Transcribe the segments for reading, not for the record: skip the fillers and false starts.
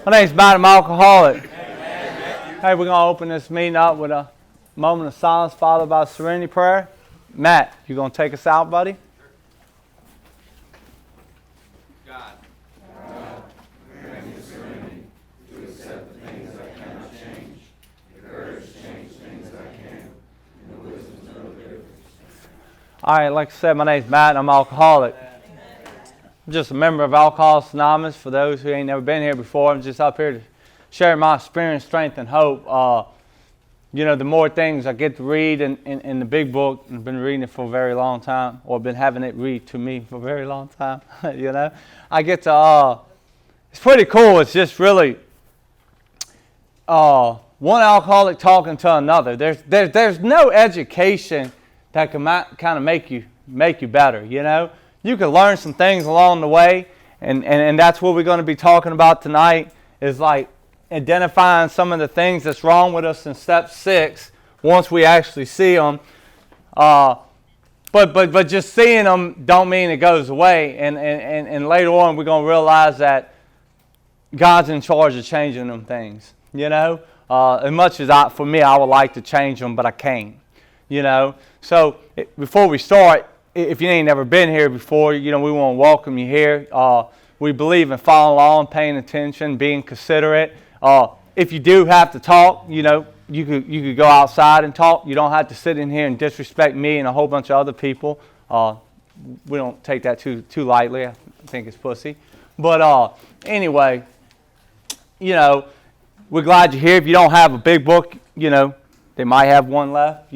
My name's Matt. I'm alcoholic. Hey, we're going to open this meeting up with a moment of silence followed by a serenity prayer. Matt, you going to take us out, buddy? God, grant me the serenity to accept the things I cannot change, the courage to change things I can, and the wisdom to know the difference. All right, like I said, my name's Matt. I'm alcoholic. I'm just a member of Alcoholics Anonymous. For those who ain't never been here before, I'm just up here to share my experience, strength, and hope. The more things I get to read in the big book, and I've been reading it for a very long time, or been having it read to me for a very long time, I get to, it's pretty cool. It's just really one alcoholic talking to another. There's no education that can kind of make you better, You can learn some things along the way, and that's what we're going to be talking about tonight, is like identifying some of the things that's wrong with us in step 6 once we actually see them. But just seeing them don't mean it goes away, and later on we're going to realize that God's in charge of changing them things, As much as for me, I would like to change them, but I can't, So before we start, if you ain't never been here before, we want to welcome you here. We believe in following along, paying attention, being considerate. If you do have to talk, you could go outside and talk. You don't have to sit in here and disrespect me and a whole bunch of other people. We don't take that too lightly. I think it's pussy. But anyway, we're glad you're here. If you don't have a big book, they might have one left,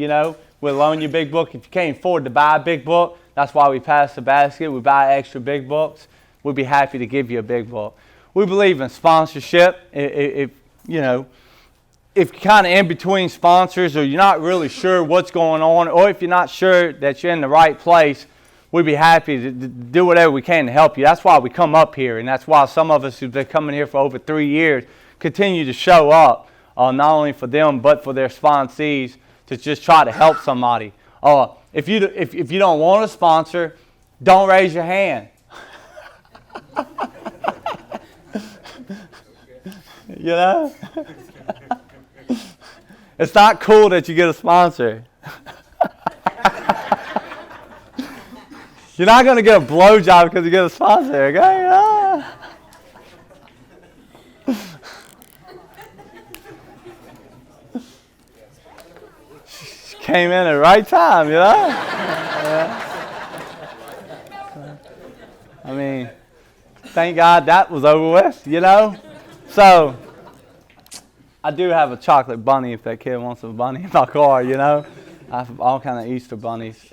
We'll loan you a big book. If you can't afford to buy a big book, that's why we pass the basket. We buy extra big books. We'd be happy to give you a big book. We believe in sponsorship. If you're kind of in between sponsors, or you're not really sure what's going on, or if you're not sure that you're in the right place, we'd be happy to do whatever we can to help you. That's why we come up here, and that's why some of us who've been coming here for over 3 years continue to show up, not only for them but for their sponsees, to just try to help somebody. If you don't want a sponsor, don't raise your hand. It's not cool that you get a sponsor. You're not going to get a blowjob because you get a sponsor, okay? She came in at the right time, Yeah. I mean, thank God that was over with, So, I do have a chocolate bunny if that kid wants a bunny in my car, I have all kind of Easter bunnies.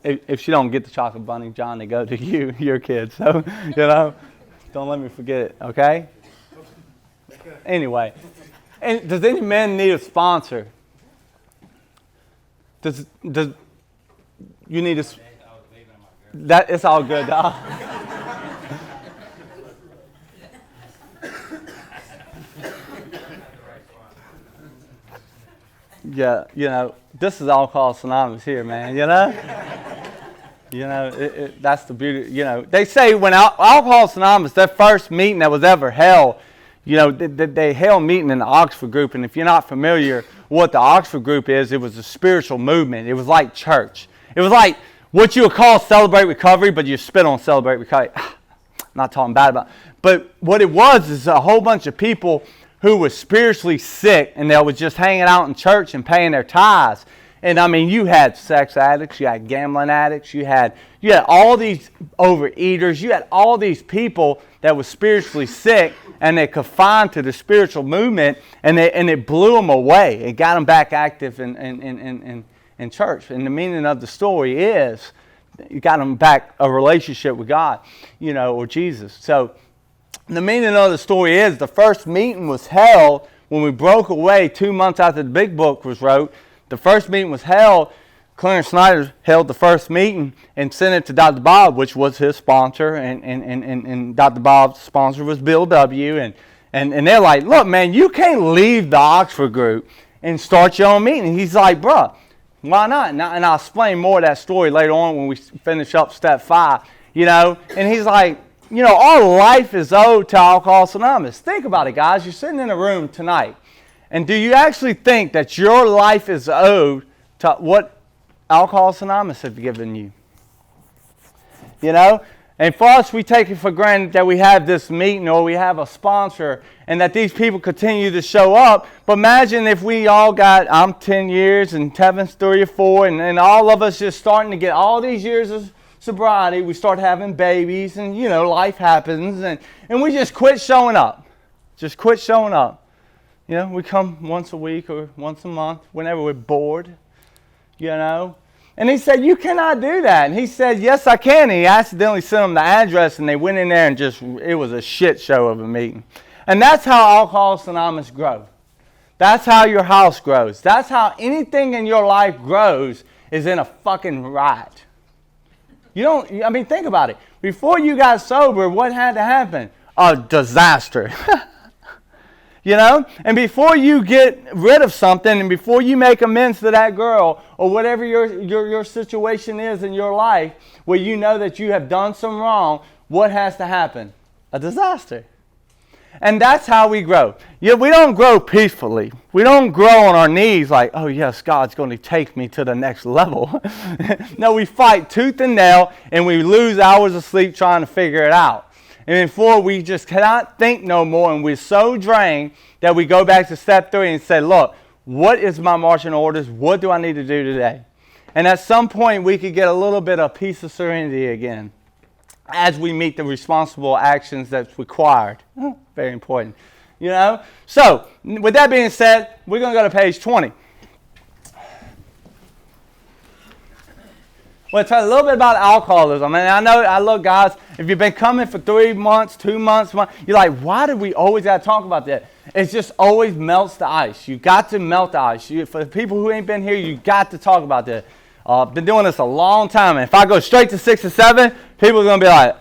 If she don't get the chocolate bunny, John, they go to your kid. So, don't let me forget it, okay? Anyway, and does any man need a sponsor? Does you need a? That it's all good. Yeah, this is Alcoholics Anonymous here, man, that's the beauty, They say when Alcoholics Anonymous, their first meeting that was ever held, they held meeting in the Oxford group, and if you're not familiar what the Oxford group is, it was a spiritual movement. It was like church. It was like what you would call Celebrate Recovery, but you spit on Celebrate Recovery. I'm not talking bad about it. But what it was is a whole bunch of people who was spiritually sick, and they was just hanging out in church and paying their tithes. And I mean, you had sex addicts, you had gambling addicts, you had all these overeaters, you had all these people that were spiritually sick, and they confined to the spiritual movement, and it blew them away. It got them back active in church. And the meaning of the story is, it got them back a relationship with God, or Jesus. So, the meaning of the story is the first meeting was held when we broke away 2 months after the big book was wrote. The first meeting was held. Clarence Snyder held the first meeting and sent it to Dr. Bob, which was his sponsor, and Dr. Bob's sponsor was Bill W. And they're like, look, man, you can't leave the Oxford group and start your own meeting. And he's like, bruh, why not? And I'll explain more of that story later on when we finish up step 5, And he's like, our life is owed to Alcoholics Anonymous. Think about it, guys. You're sitting in a room tonight. And do you actually think that your life is owed to what Alcoholics Anonymous have given you? And for us, we take it for granted that we have this meeting or we have a sponsor and that these people continue to show up. But imagine if we all I'm 10 years and Tevin's 3 or 4, and all of us just starting to get all these years of sobriety. We start having babies and, life happens and we just quit showing up. Just quit showing up. We come once a week or once a month whenever we're bored, And he said, you cannot do that. And he said, yes, I can. And he accidentally sent them the address, and they went in there and it was a shit show of a meeting. And that's how Alcoholics Anonymous grow. That's how your house grows. That's how anything in your life grows, is in a fucking riot. Think about it. Before you got sober, what had to happen? A disaster. And before you get rid of something and before you make amends to that girl or whatever your situation is in your life where you know that you have done some wrong, what has to happen? A disaster. And that's how we grow. We don't grow peacefully. We don't grow on our knees like, oh yes, God's going to take me to the next level. No, we fight tooth and nail and we lose hours of sleep trying to figure it out. And before we just cannot think no more and we're so drained that we go back to step 3 and say, look, what is my marching orders? What do I need to do today? And at some point we could get a little bit of peace of serenity again as we meet the responsible actions that's required. Very important. So with that being said, we're going to go to page 20. I want to tell you a little bit about alcoholism. And look, guys, if you've been coming for 3 months, 2 months, you're like, why do we always got to talk about that? It just always melts the ice. You got to melt the ice. For the people who ain't been here, you got to talk about that. I've been doing this a long time. And if I go straight to 6 or 7, people are going to be like,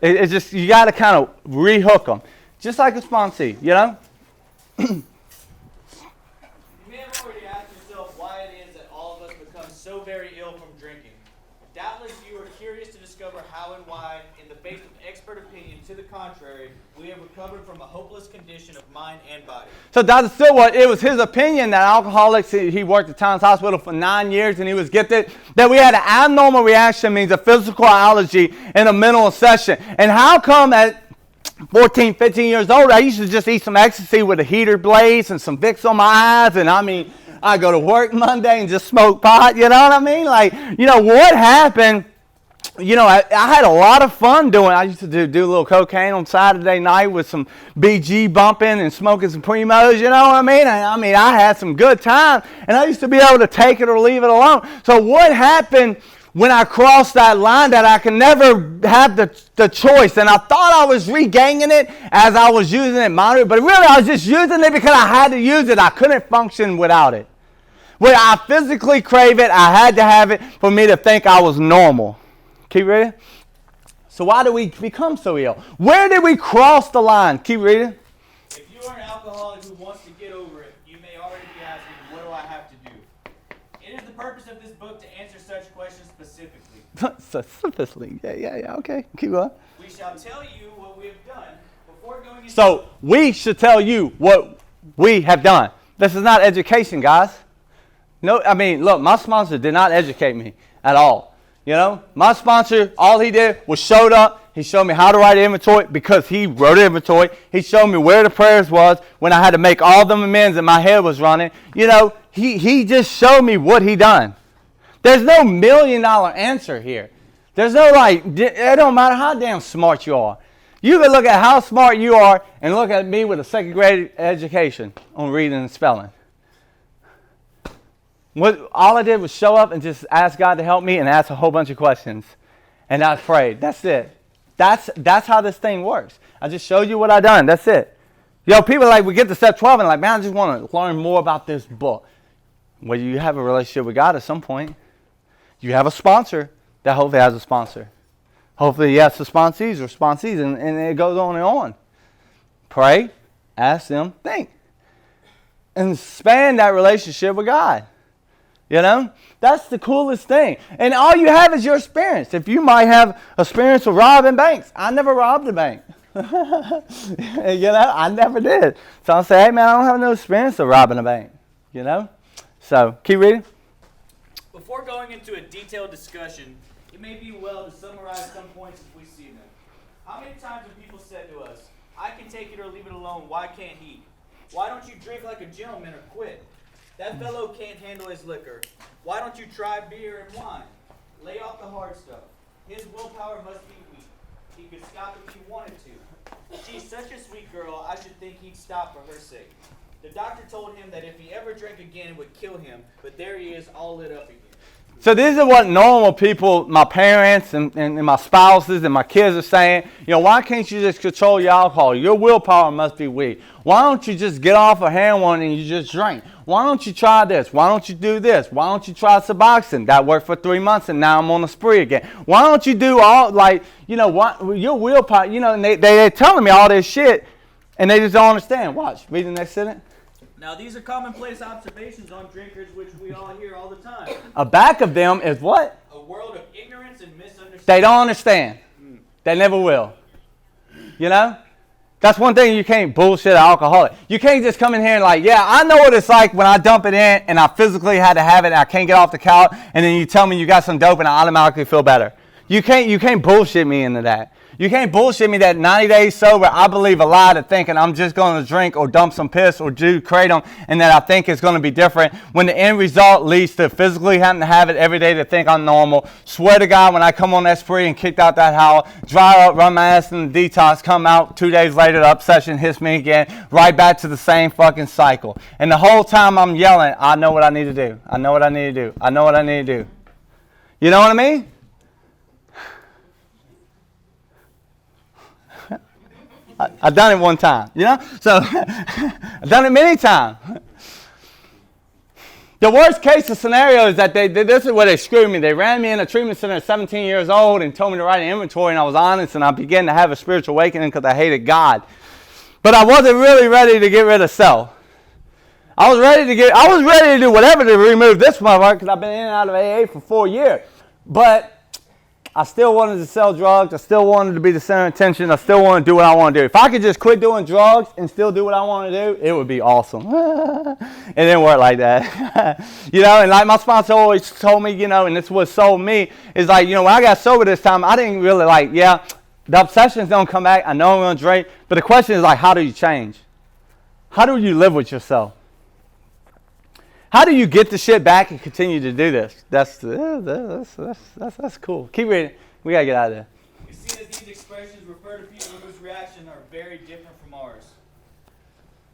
it's just, you got to kind of rehook them. Just like a sponsee, You may have already asked yourself why it is that all of us become so very ill from drinking. Doubtless you are curious to discover how and why, in the face of expert opinion to the contrary, we have recovered from a hopeless condition of mind and body. So Dr. Stillwater, it was his opinion that alcoholics, he worked at Towns Hospital for 9 years and he was gifted, that we had an abnormal reaction, means a physical allergy in a mental session. And how come at 14, 15 years old, I used to just eat some ecstasy with a heater blaze and some Vicks on my eyes, and I go to work Monday and just smoke pot, you know what I mean? What happened? I had a lot of fun doing. I used to do a little cocaine on Saturday night with some BG bumping and smoking some Primos, you know what I mean? I had some good time, and I used to be able to take it or leave it alone. So what happened when I crossed that line that I could never have the choice? And I thought I was regaining it as I was using it moderately, but really I was just using it because I had to use it. I couldn't function without it. When I physically crave it, I had to have it for me to think I was normal. Keep reading. So why do we become so ill? Where did we cross the line? Keep reading. If you are an alcoholic who wants to get over it, you may already be asking, what do I have to do? It is the purpose of this book to answer such questions specifically. Specifically. Yeah. Okay. Keep going. We shall tell you what we have done before going into... So we should tell you what we have done. This is not education, guys. No, look, my sponsor did not educate me at all. My sponsor, all he did was showed up. He showed me how to write an inventory because he wrote an inventory. He showed me where the prayers was when I had to make all them amends and my head was running. He just showed me what he done. There's no $1 million answer here. There's no it don't matter how damn smart you are. You can look at how smart you are and look at me with a second grade education on reading and spelling. All I did was show up and just ask God to help me and ask a whole bunch of questions. And I prayed. That's it. That's how this thing works. I just showed you what I done. That's it. People we get to step 12 and man, I just want to learn more about this book. Well, you have a relationship with God at some point. You have a sponsor that hopefully has a sponsor. Hopefully he has the sponsees or sponsees, and it goes on and on. Pray, ask them, think. And expand that relationship with God. You know? That's the coolest thing. And all you have is your experience. If you might have experience with robbing banks. I never robbed a bank. I never did. So I'll say, hey, man, I don't have no experience of robbing a bank. So keep reading. Before going into a detailed discussion, it may be well to summarize some points as we see them. How many times have people said to us, I can take it or leave it alone, why can't he? Why don't you drink like a gentleman or quit? That fellow can't handle his liquor. Why don't you try beer and wine? Lay off the hard stuff. His willpower must be weak. He could stop if he wanted to. She's such a sweet girl, I should think he'd stop for her sake. The doctor told him that if he ever drank again, it would kill him, but there he is, all lit up again. So these are what normal people, my parents and my spouses and my kids are saying. Why can't you just control your alcohol? Your willpower must be weak. Why don't you just get off of heroin and you just drink? Why don't you try this? Why don't you do this? Why don't you try Suboxone? That worked for 3 months and now I'm on a spree again. Why don't you do all, your willpower, and they're telling me all this shit and they just don't understand. Watch, read the next sentence. Now, these are commonplace observations on drinkers which we all hear all the time. A back of them is what? A world of ignorance and misunderstanding. They don't understand. They never will. That's one thing you can't bullshit an alcoholic. You can't just come in here and I know what it's like when I dump it in and I physically had to have it and I can't get off the couch and then you tell me you got some dope and I automatically feel better. You can't bullshit me into that. You can't bullshit me that 90 days sober, I believe a lie to thinking I'm just going to drink or dump some piss or do kratom and that I think it's going to be different when the end result leads to physically having to have it every day to think I'm normal. Swear to God, when I come on that spree and kicked out that howl, dry up, run my ass in the detox, come out 2 days later, the obsession hits me again, right back to the same fucking cycle. And the whole time I'm yelling, I know what I need to do. I know what I need to do. I know what I need to do. You know what I mean? I've done it one time, So I've done it many times. The worst case of scenario is that this is where they screwed me. They ran me in a treatment center at 17 years old and told me to write an inventory, and I was honest, and I began to have a spiritual awakening because I hated God. But I wasn't really ready to get rid of self. I was ready to do whatever to remove this motherfucker because I've been in and out of AA for 4 years. But I still wanted to sell drugs. I still wanted to be the center of attention. I still want to do what I want to do. If I could just quit doing drugs and still do what I want to do, it would be awesome. It didn't work like that. And like my sponsor always told me, and this is what sold me, is when I got sober this time, I didn't really the obsessions don't come back. I know I'm going to drink. But the question is how do you change? How do you live with yourself? How do you get the shit back and continue to do this? That's cool. Keep reading. We got to get out of there. You see that these expressions refer to people whose reactions are very different from ours.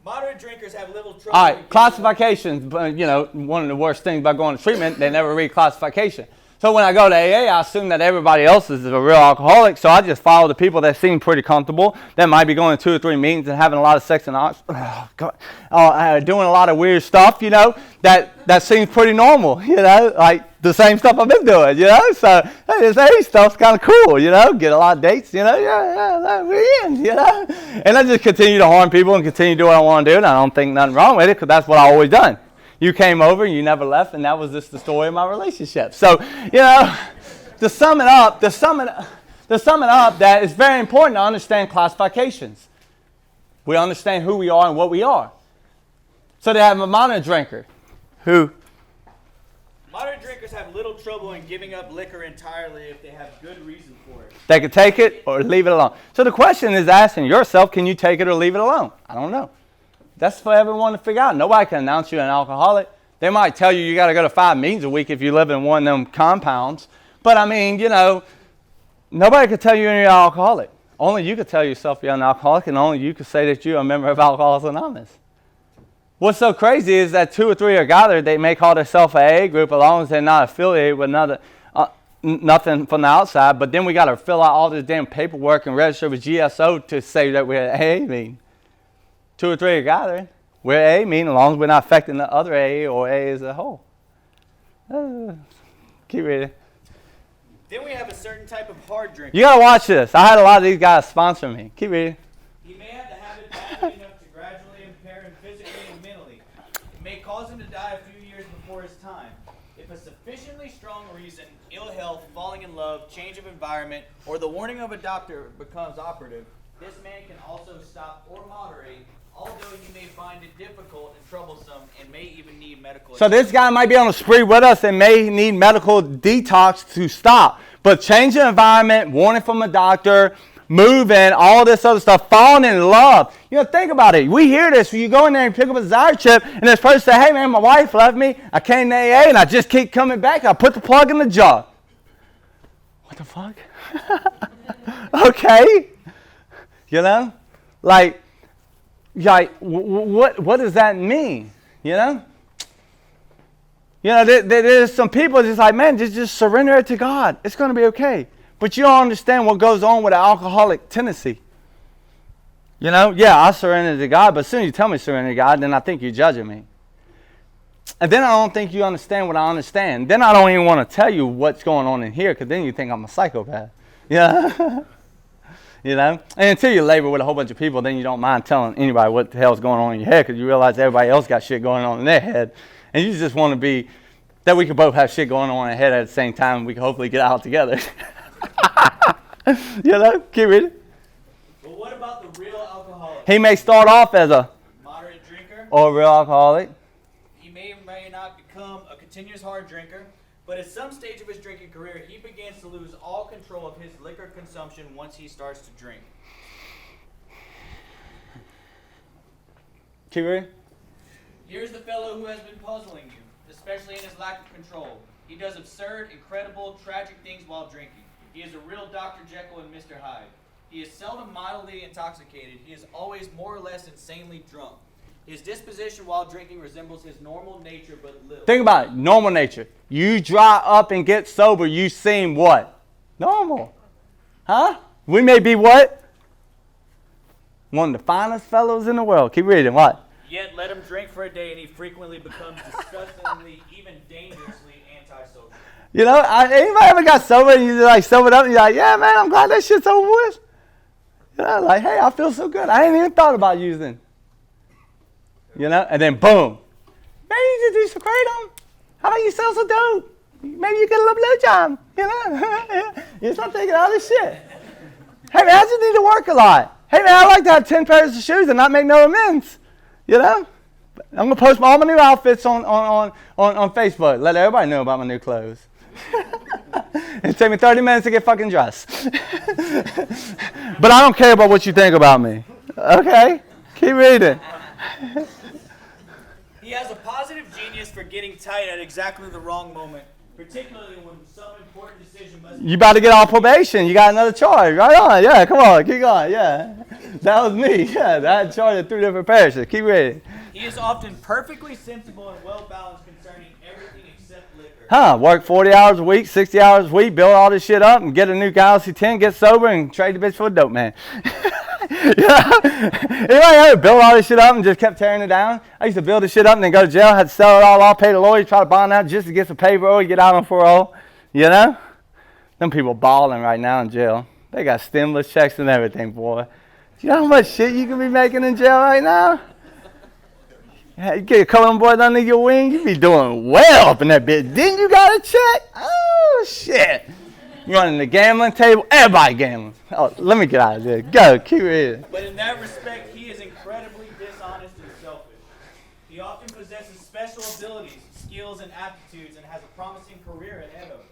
Moderate drinkers have little trouble. All right, classifications. One of the worst things about going to treatment, they never read classification. So when I go to AA, I assume that everybody else is a real alcoholic, so I just follow the people that seem pretty comfortable, that might be going to 2 or 3 meetings and having a lot of sex and doing a lot of weird stuff, that seems pretty normal, like the same stuff I've been doing, So hey, this AA stuff's kind of cool, get a lot of dates, we're in, And I just continue to harm people and continue to do what I want to do, and I don't think nothing wrong with it because that's what I've always done. You came over, you never left, and that was just the story of my relationship. So, to sum it up, that it's very important to understand classifications. We understand who we are and what we are. So they have a moderate drinker who... Moderate drinkers have little trouble in giving up liquor entirely if they have good reason for it. They can take it or leave it alone. So the question is asking yourself, can you take it or leave it alone? I don't know. That's for everyone to figure out. Nobody can announce you an alcoholic. They might tell you got to go to 5 meetings a week if you live in one of them compounds. But nobody could tell you you're an alcoholic. Only you could tell yourself you're an alcoholic, and only you could say that you're a member of Alcoholics Anonymous. What's so crazy is that 2 or 3 are gathered. They may call themselves an AA group as long as they're not affiliated with nothing from the outside. But then we got to fill out all this damn paperwork and register with GSO to say that we're an AA meeting. 2 or 3 are gathering. We're AA meeting as long as we're not affecting the other AA or AA as a whole. Keep reading. Then we have a certain type of hard drinker. You got to watch this. I had a lot of these guys sponsor me. Keep reading. He may have the habit badly enough to gradually impair him physically and mentally. It may cause him to die a few years before his time. a sufficiently strong reason, ill health, falling in love, change of environment, or the warning of a doctor becomes operative, this man can also stop or moderate, although you may find it difficult and troublesome and may even need medical So this guy might be on a spree with us and may need medical detox to stop. But change the environment, warning from a doctor, moving, all this other stuff, falling in love. You know, think about it. We hear this when you go in there and pick up a desire chip, and this person say, hey man, my wife left me, I came to AA, and I just keep coming back. I put the plug in the jar. What the fuck? Okay. You know? Like what does that mean? You know? You know, there's some people just like, man, just surrender it to God. It's going to be okay. But you don't understand what goes on with an alcoholic tendency. You know, yeah, I surrender to God, but as soon as you tell me to surrender to God, then I think you're judging me. And then I don't think you understand what I understand. Then I don't even want to tell you what's going on in here, because then you think I'm a psychopath. Yeah. You know? And until you labor with a whole bunch of people, then you don't mind telling anybody what the hell's going on in your head, because you realize everybody else got shit going on in their head. And you just want to be, that we could both have shit going on in our head at the same time, and we can hopefully get out together. You know? Keep reading. But what about the real alcoholic? He may start off as a moderate drinker. Or a real alcoholic. He may or may not become a continuous hard drinker, but at some stage of his drinking career, he begins to lose all control of his liquor consumption once he starts to drink. Keep reading. Here's the fellow who has been puzzling you, especially in his lack of control. He does absurd, incredible, tragic things while drinking. He is a real Dr. Jekyll and Mr. Hyde. He is seldom mildly intoxicated. He is always more or less insanely drunk. His disposition while drinking resembles his normal nature but little. Think about it. Normal nature. You dry up and get sober, you seem what? Normal. Huh? We may be what? One of the finest fellows in the world. Keep reading. What? Yet let him drink for a day and he frequently becomes disgustingly, even dangerously antisocial. You know, anybody ever got sober and you just like sobered up and you're like, yeah, man, I'm glad that shit's over with. You know, like, hey, I feel so good. I ain't even thought about using. You know, and then boom. Maybe you just do some kratom. How about you sell some dope? Maybe you get a little blowjob. You know, you start taking all this shit. Hey, man, I just need to work a lot. Hey, man, I like to have 10 pairs of shoes and not make no amends. You know? I'm going to post all my new outfits on Facebook. Let everybody know about my new clothes. It take me 30 minutes to get fucking dressed. But I don't care about what you think about me. Okay? Keep reading. He has a positive genius for getting tight at exactly the wrong moment, particularly when some important decision must be You about to get off probation. You got another charge. Right on. Yeah, come on. Keep going. Yeah. That was me. Yeah, I had charged at 3 different parishes. Keep reading. He is often perfectly sensible and well-balanced concerning everything except liquor. Huh, work 40 hours a week, 60 hours a week, build all this shit up, and get a new Galaxy 10, get sober, and trade the bitch for a dope man. Yeah. Anybody ever build all this shit up and just kept tearing it down? I used to build this shit up and then go to jail, had to sell it all off, pay the lawyer, try to bond out just to get some payroll, get out on parole. You know? Them people balling right now in jail. They got stimulus checks and everything, boy. You know how much shit you can be making in jail right now? Yeah, you get a couple of them boys under your wing, you be doing well up in that bitch. Didn't you got a check? Oh, shit. You running the gambling table? Everybody gambling. Oh, let me get out of there. Go, keep reading. But in that respect, he is incredibly dishonest and selfish. He often possesses special abilities, skills, and aptitudes, and has a promising career ahead of him.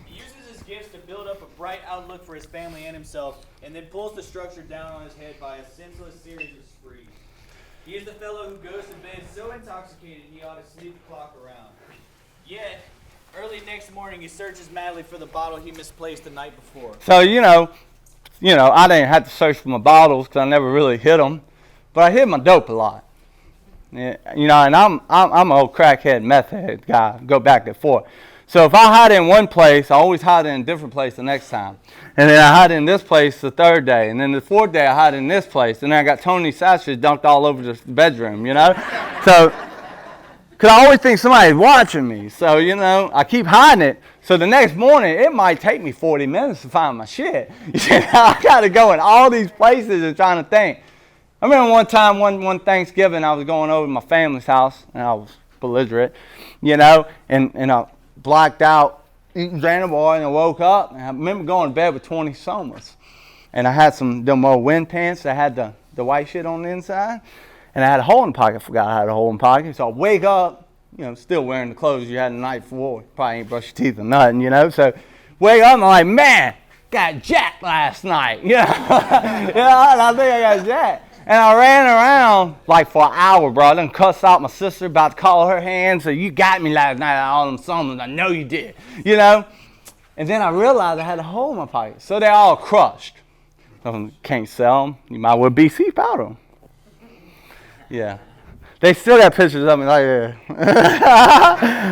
He uses his gifts to build up a bright outlook for his family and himself, and then pulls the structure down on his head by a senseless series of sprees. He is the fellow who goes to bed so intoxicated he ought to sleep the clock around. Yet, early next morning, he searches madly for the bottle he misplaced the night before. So, you know, I didn't have to search for my bottles because I never really hit them, but I hit my dope a lot. Yeah, you know, and I'm an old crackhead, meth head guy, go back and forth. So if I hide in one place, I always hide in a different place the next time. And then I hide in this place the third day. And then the fourth day I hide in this place. And then I got Tony Satcher dunked all over the bedroom, you know? So, because I always think somebody's watching me. So, you know, I keep hiding it. So the next morning, it might take me 40 minutes to find my shit. I got to go in all these places and trying to think. I remember one time, one Thanksgiving, I was going over to my family's house. And I was belligerent, you know, and blacked out, eating Xanabar Boy, and I woke up. And I remember going to bed with 20 somas. And I had them old wind pants that had the white shit on the inside. And I had a hole in the pocket. I forgot I had a hole in the pocket. So I wake up, still wearing the clothes you had the night before. Probably ain't brushed your teeth or nothing, So wake up and I'm like, man, got jacked last night. And I think I got jacked. And I ran around like for an hour, bro. I done cussed out my sister, about to call her hands. So you got me last night on all them songs. I know you did, And then I realized I had a hole in my pocket. So they're all crushed. Can't sell them. You might well BC powder them. Yeah. They still got pictures of me like that.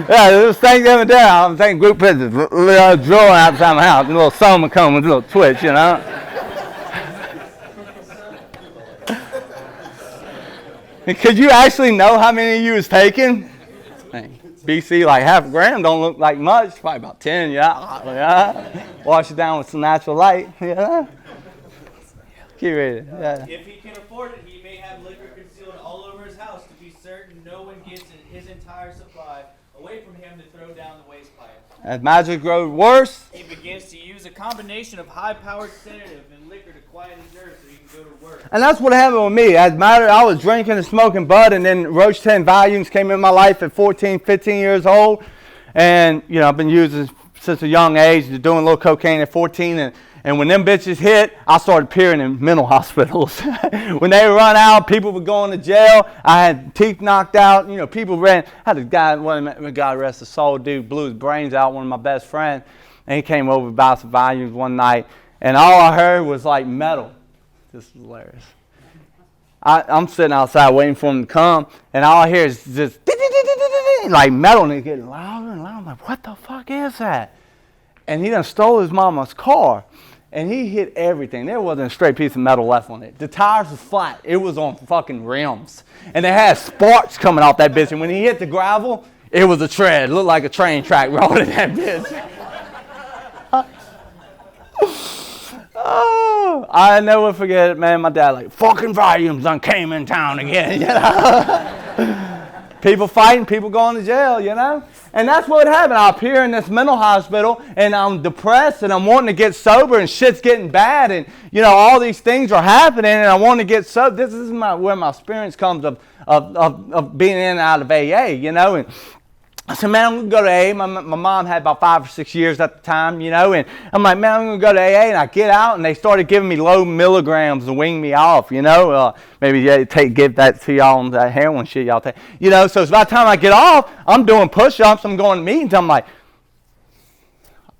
Yeah, it was Thanksgiving Day. I'm taking group pictures. Drawing outside my house. A little summer coming with a little twitch, Could you actually know how many of you was taken? BC, like half a gram don't look like much. Probably about 10, yeah. Wash it down with some natural light, Keep reading. Yeah. If he can afford it, he may have liquor concealed all over his house to be certain no one gets his entire supply away from him to throw down the waste pipe. As matters grow worse, he begins to use a combination of high-powered sedative and liquor to quiet his nerves so he can go to work. And that's what happened with me. As matter, I was drinking and smoking bud, and then Roach 10 volumes came in my life at 14, 15 years old. And, I've been using since a young age, doing a little cocaine at 14, and when them bitches hit, I started appearing in mental hospitals. When they run out, people were going to jail. I had teeth knocked out. People ran. I had a guy, God rest his soul, dude, blew his brains out, one of my best friends. And he came over to buy some volumes one night, and all I heard was like metal. This is hilarious. I'm sitting outside waiting for him to come, and all I hear is just like metal, and it's getting louder and louder. I'm like, what the fuck is that? And he done stole his mama's car. And he hit everything. There wasn't a straight piece of metal left on it. The tires was flat. It was on fucking rims. And they had sparks coming off that bitch. And when he hit the gravel, it was a tread. It looked like a train track rolling that bitch. Oh, I never forget it, man. My dad like, fucking volumes done came in town again, People fighting, people going to jail, And that's what happened. I appear in this mental hospital, and I'm depressed, and I'm wanting to get sober, and shit's getting bad, and, all these things are happening, and I want to get sober. This is where my experience comes of being in and out of AA, And I said, man, I'm going to go to AA. My mom had about 5 or 6 years at the time, And I'm like, man, I'm going to go to AA. And I get out, and they started giving me low milligrams to wing me off, Maybe give that to y'all on that heroin shit y'all take. So by the time I get off, I'm doing push-ups. I'm going to meetings. I'm like,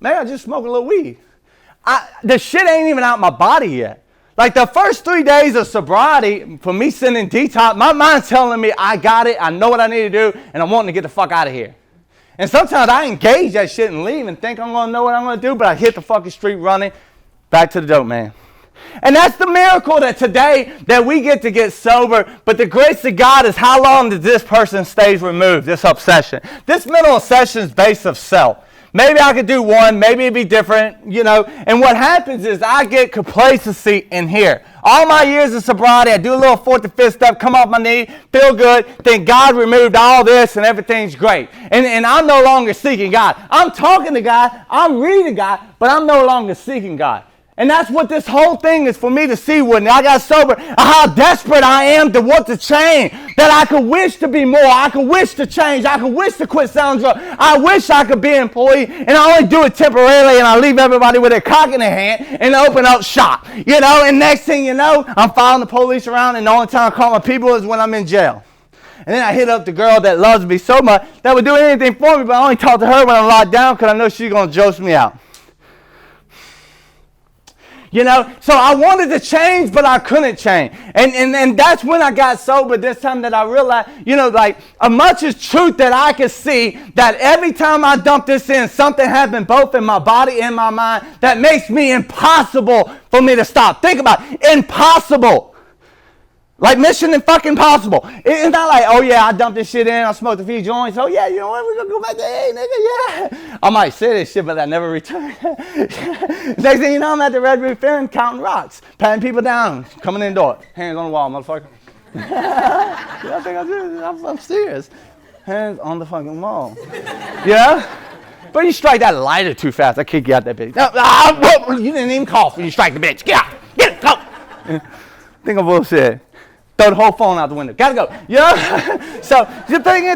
man, I just smoked a little weed. The shit ain't even out my body yet. Like the first 3 days of sobriety, for me sitting in detox, my mind's telling me I got it, I know what I need to do, and I'm wanting to get the fuck out of here. And sometimes I engage that shit and leave and think I'm going to know what I'm going to do, but I hit the fucking street running back to the dope man. And that's the miracle that today that we get to get sober, but the grace of God is how long does this person stays removed, this obsession. This mental obsession is based of self. Maybe I could do one, maybe it'd be different, And what happens is I get complacency in here. All my years of sobriety, I do a little fourth and fifth step, come off my knee, feel good, think God removed all this and everything's great. And I'm no longer seeking God. I'm talking to God, I'm reading God, but I'm no longer seeking God. And that's what this whole thing is for me to see when I got sober, how desperate I am to want to change. That I could wish to be more. I could wish to change. I could wish to quit selling drugs. I wish I could be an employee, and I only do it temporarily, and I leave everybody with their cock in their hand and open up shop. And next thing you know, I'm following the police around, and the only time I call my people is when I'm in jail. And then I hit up the girl that loves me so much that would do anything for me, but I only talk to her when I'm locked down because I know she's going to jost me out. So I wanted to change, but I couldn't change. And that's when I got sober this time that I realized, as much as truth that I could see, that every time I dump this in, something happened both in my body and my mind that makes me impossible for me to stop. Think about it. Impossible. Like mission and fucking possible. It's not like, oh yeah, I dumped this shit in, I smoked a few joints, oh yeah, you know what, we're gonna go back to A, nigga, yeah. I might say this shit, but I never return. Next thing you know, I'm at the Red Roof Fair counting rocks, patting people down, coming in the door, hands on the wall, motherfucker. I think I'm serious. Hands on the fucking wall. Yeah? But you strike that lighter too fast. I kick you out that bitch. No, you didn't even cough when you strike the bitch. Get out. Get it. Go. Think of bullshit. Throw the whole phone out the window. Gotta go. You know? So the thing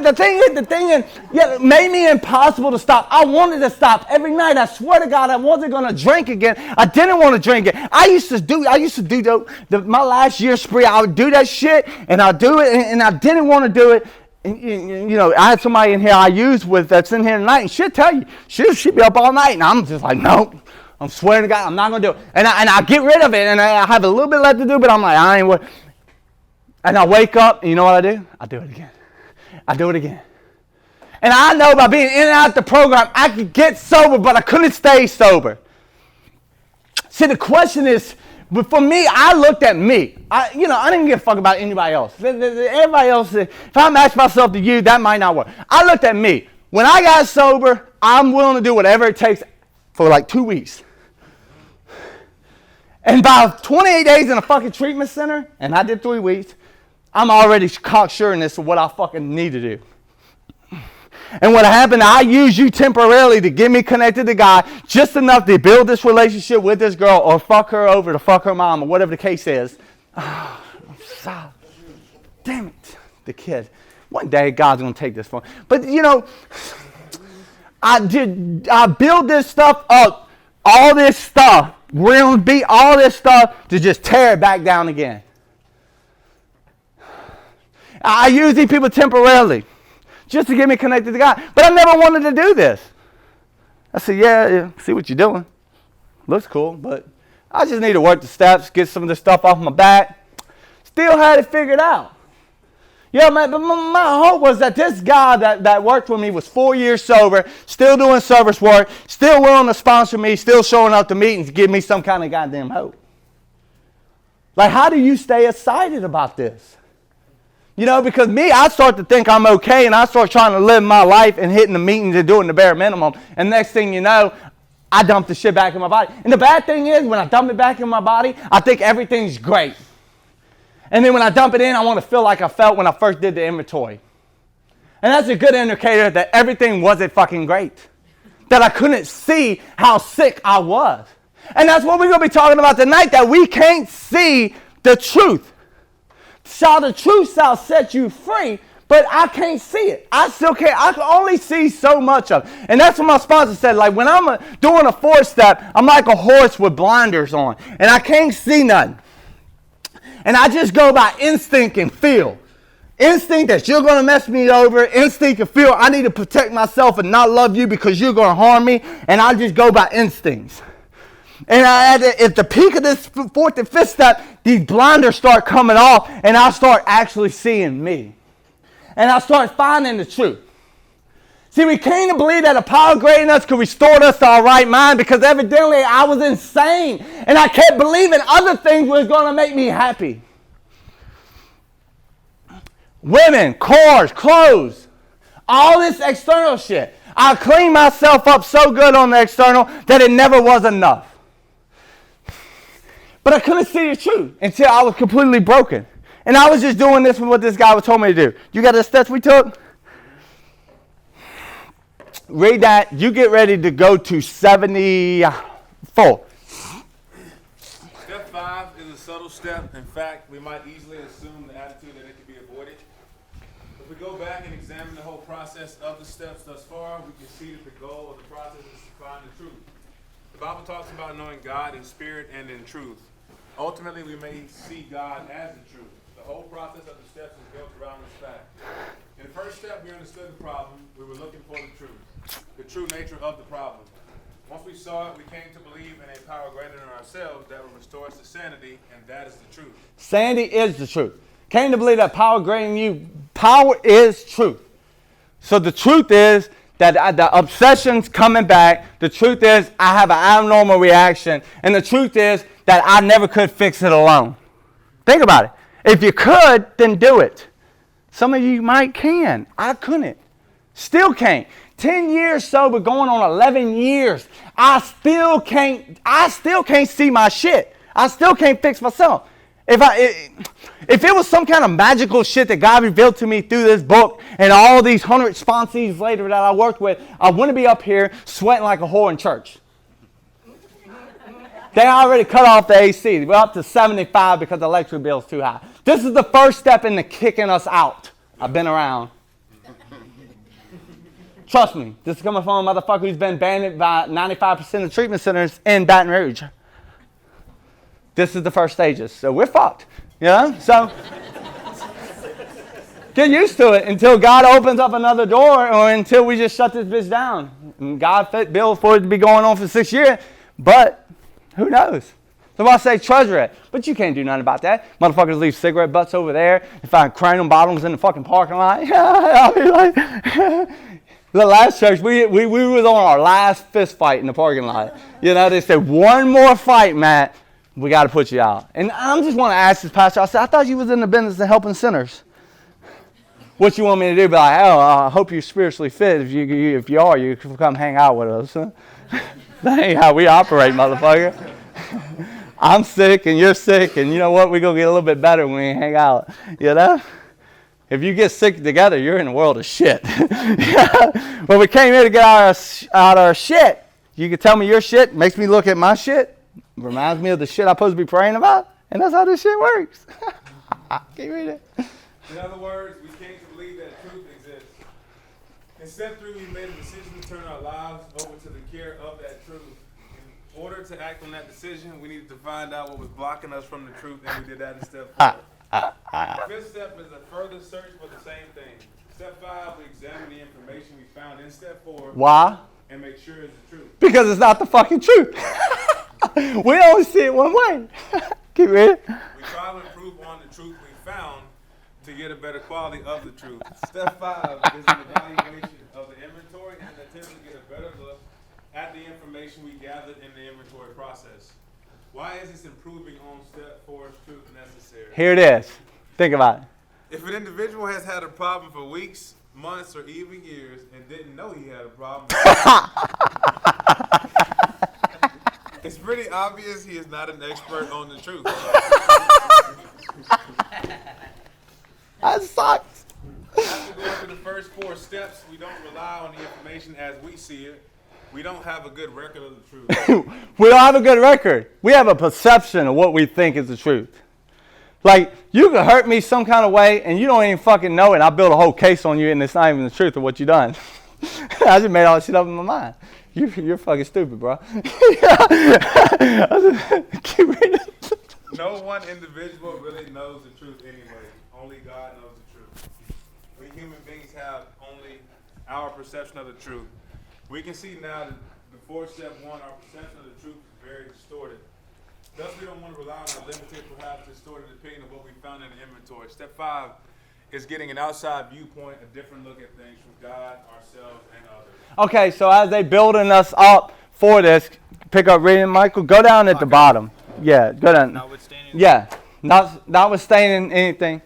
is, yeah, it made me impossible to stop. I wanted to stop every night. I swear to God, I wasn't gonna drink again. I didn't want to drink it. I used to do my last year spree. I would do that shit, and I'd do it, and I didn't want to do it. And, you know, I had somebody in here I used with that's in here tonight, and she'll tell you, she'll be up all night, and I'm just like, nope. I'm swearing to God, I'm not gonna do it. And I get rid of it, and I have a little bit left to do, but I'm like, I ain't. And I wake up, and you know what I do? I do it again. I do it again. And I know by being in and out the program, I could get sober, but I couldn't stay sober. See, the question is, but for me, I looked at me. I didn't give a fuck about anybody else. Everybody else, if I match myself to you, that might not work. I looked at me. When I got sober, I'm willing to do whatever it takes for like 2 weeks. And by 28 days in a fucking treatment center, and I did 3 weeks, I'm already cocksure in this of what I fucking need to do. And what happened, I used you temporarily to get me connected to God, just enough to build this relationship with this girl, or fuck her over to fuck her mom, or whatever the case is. Damn it, the kid. One day God's gonna take this phone. But you know, I build this stuff up, all this stuff. We're gonna beat all this stuff to just tear it back down again. I use these people temporarily just to get me connected to God. But I never wanted to do this. I said, yeah, see what you're doing. Looks cool, but I just need to work the steps, get some of this stuff off my back. Still had it figured out. Yeah, man, but my hope was that this guy that worked with me was 4 years sober, still doing service work, still willing to sponsor me, still showing up to meetings, give me some kind of goddamn hope. Like, how do you stay excited about this? You know, because me, I start to think I'm okay, and I start trying to live my life and hitting the meetings and doing the bare minimum. And next thing you know, I dump the shit back in my body. And the bad thing is, when I dump it back in my body, I think everything's great. And then when I dump it in, I want to feel like I felt when I first did the inventory. And that's a good indicator that everything wasn't fucking great. That I couldn't see how sick I was. And that's what we're going to be talking about tonight, that we can't see the truth. Shall the truth shall set you free, but I can't see it. I still can't. I can only see so much of it. And that's what my sponsor said. Like, when I'm doing a 4-step, I'm like a horse with blinders on, and I can't see nothing. And I just go by instinct and feel. Instinct that you're going to mess me over. Instinct and feel I need to protect myself and not love you because you're going to harm me. And I just go by instincts. And at the peak of this 4th and 5th step, these blinders start coming off, and I start actually seeing me. And I start finding the truth. See, we came to believe that a power greater than us could restore us to our right mind, because evidently I was insane. And I kept believing other things was going to make me happy. Women, cars, clothes, all this external shit. I cleaned myself up so good on the external that it never was enough. But I couldn't see the truth until I was completely broken. And I was just doing this with what this guy told me to do. You got the steps we took? Read that. You get ready to go to 74. Step 5 is a subtle step. In fact, we might easily assume the attitude that it can be avoided. If we go back and examine the whole process of the steps thus far, we can see that the goal of the process is to find the truth. The Bible talks about knowing God in spirit and in truth. Ultimately, we may see God as the truth. The whole process of the steps is built around this fact. In the first step, we understood the problem. We were looking for the true nature of the problem. Once we saw it, we came to believe in a power greater than ourselves that will restore us to sanity, and that is the truth. Sanity is the truth. Came to believe that power greater than you. Power is truth. So the truth is that the obsession's coming back. The truth is I have an abnormal reaction. And the truth is that I never could fix it alone. Think about it. If you could, then do it. Some of you might can. I couldn't. Still can't. 10 years sober, going on 11 years. I still can't see my shit. I still can't fix myself. If it was some kind of magical shit that God revealed to me through this book and all these 100 sponsees later that I worked with, I wouldn't be up here sweating like a whore in church. They already cut off the AC. We're up to 75 because the electric bill is too high. This is the first step into kicking us out. I've been around. Trust me, this is coming from a motherfucker who's been banned by 95% of treatment centers in Baton Rouge. This is the first stages, so we're fucked. You know? So, get used to it until God opens up another door or until we just shut this bitch down. And God fit Bill for it to be going on for 6 years, but who knows? So I say treasure it, but you can't do nothing about that. Motherfuckers leave cigarette butts over there and find cranium bottoms in the fucking parking lot. I'll be like, the last church, we was on our last fist fight in the parking lot. You know, they said, one more fight, Matt. We got to put you out. And I just want to ask this pastor. I said, I thought you was in the business of helping sinners. What you want me to do? Be like, oh, I hope you're spiritually fit. If you are, you can come hang out with us. Huh? That ain't how we operate, motherfucker. I'm sick and you're sick, and you know what? We're going to get a little bit better when we hang out. You know? If you get sick together, you're in a world of shit. But we came here to get out our shit. You can tell me your shit, makes me look at my shit. Reminds me of the shit I'm supposed to be praying about, and that's how this shit works. Can you read it? In other words, we came to believe that truth exists. In step 3, we made a decision to turn our lives over to the care of that truth. In order to act on that decision, we needed to find out what was blocking us from the truth, and we did that in step 4. The fifth step is a further search for the same thing. Step 5, we examine the information we found in step 4. Why? And make sure it's the truth. Because it's not the fucking truth. We only see it one way. Keep reading. We try to improve on the truth we found to get a better quality of the truth. Step 5 is an evaluation of the inventory and an attempt to get a better look at the information we gathered in the inventory process. Why is this improving on step 4's truth necessary? Here it is. Think about it. If an individual has had a problem for weeks, months, or even years and didn't know he had a problem, it's pretty obvious he is not an expert on the truth. That sucks. After going through the first 4 steps, we don't rely on the information as we see it. We don't have a good record of the truth. We don't have a good record. We have a perception of what we think is the truth. Like, you can hurt me some kind of way, and you don't even fucking know it, and I build a whole case on you, and it's not even the truth of what you done. I just made all that shit up in my mind. You're fucking stupid, bro. Keep reading. No one individual really knows the truth anyway. Only God knows the truth. We human beings have only our perception of the truth. We can see now that before step 1, our perception of the truth is very distorted. Thus, we don't want to rely on a limited, perhaps distorted opinion of what we found in the inventory. Step 5 is getting an outside viewpoint, a different look at things from God, ourselves, and others. Okay, so as they building us up for this, pick up reading, Michael. Go down at the bottom. Yeah, go down. Notwithstanding. Yeah, notwithstanding anything.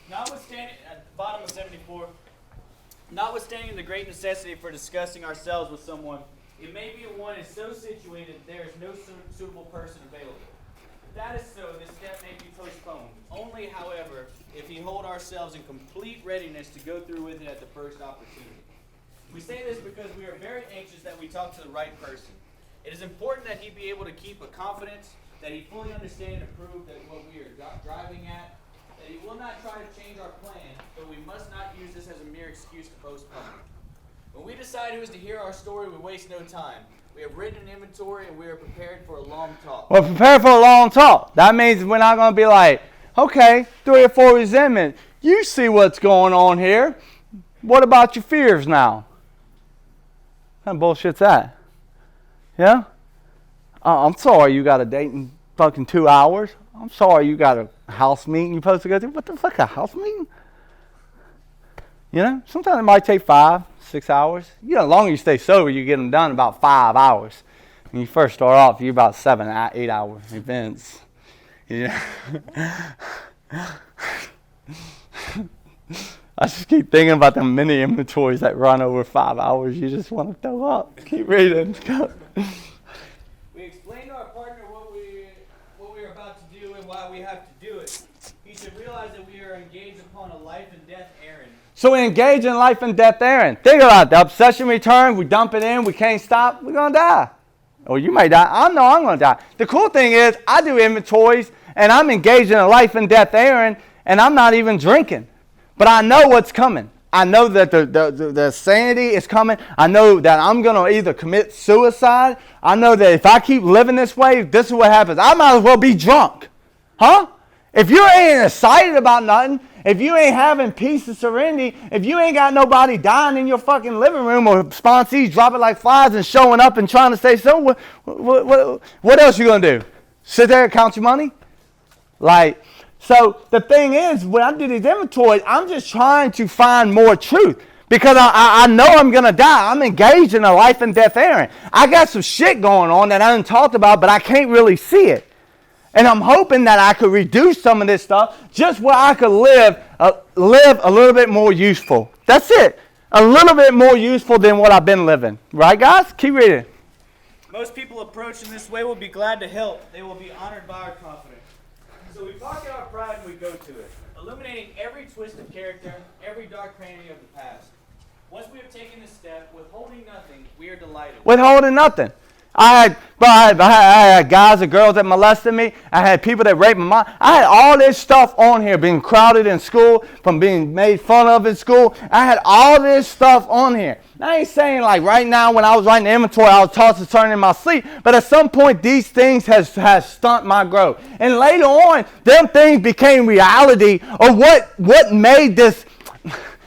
Notwithstanding, at the bottom of 74, notwithstanding the great necessity for discussing ourselves with someone, it may be one is so situated there is no suitable person available. If that is so, this step may be postponed. Only, however, if we hold ourselves in complete readiness to go through with it at the first opportunity. We say this because we are very anxious that we talk to the right person. It is important that he be able to keep a confidence, that he fully understand and approve that what we are driving at, that he will not try to change our plan, but we must not use this as a mere excuse to postpone. When we decide who is to hear our story, we waste no time. We have written an inventory and we are prepared for a long talk. Well, prepare for a long talk. That means we're not going to be like, okay, 3 or 4 resentment. You see what's going on here. What about your fears now? What kind of bullshit's that? Yeah? I'm sorry you got a date in fucking 2 hours. I'm sorry you got a house meeting you're supposed to go to. What the fuck, a house meeting? You know, sometimes it might take 5, 6 hours. You know, the longer you stay sober, you get them done in about 5 hours. When you first start off, you're about 7, 8 hour events. Yeah. I just keep thinking about the mini inventories that run over 5 hours. You just want to throw up. Keep reading. We explain to our partner what we are about to do and why we have to do it. engage upon a life and death errand. So we engage in life and death errand. Think about it. The obsession returns. We dump it in. We can't stop. We're going to die. Or you may die. I know I'm going to die. The cool thing is I do inventories, and I'm engaged in a life and death errand, and I'm not even drinking. But I know what's coming. I know that the sanity is coming. I know that I'm going to either commit suicide. I know that if I keep living this way, this is what happens. I might as well be drunk. Huh? If you ain't excited about nothing, if you ain't having peace and serenity, if you ain't got nobody dying in your fucking living room or sponsees dropping like flies and showing up and trying to say so, what else you going to do? Sit there and count your money? So the thing is, when I do these inventories, I'm just trying to find more truth. Because I know I'm going to die. I'm engaged in a life and death errand. I got some shit going on that I haven't talked about, but I can't really see it. And I'm hoping that I could reduce some of this stuff just where I could live a little bit more useful. That's it. A little bit more useful than what I've been living. Right, guys? Keep reading. Most people approached in this way will be glad to help. They will be honored by our confidence. So we pocket our pride and we go to it, illuminating every twist of character, every dark cranny of the past. Once we have taken this step, withholding nothing, we are delighted. Withholding nothing. I had guys and girls that molested me. I had people that raped my mom. I had all this stuff on here, being crowded in school, from being made fun of in school. I had all this stuff on here. I ain't saying like right now when I was writing the inventory, I was tossed and turning in my sleep. But at some point, these things has stunted my growth. And later on, them things became reality of what made this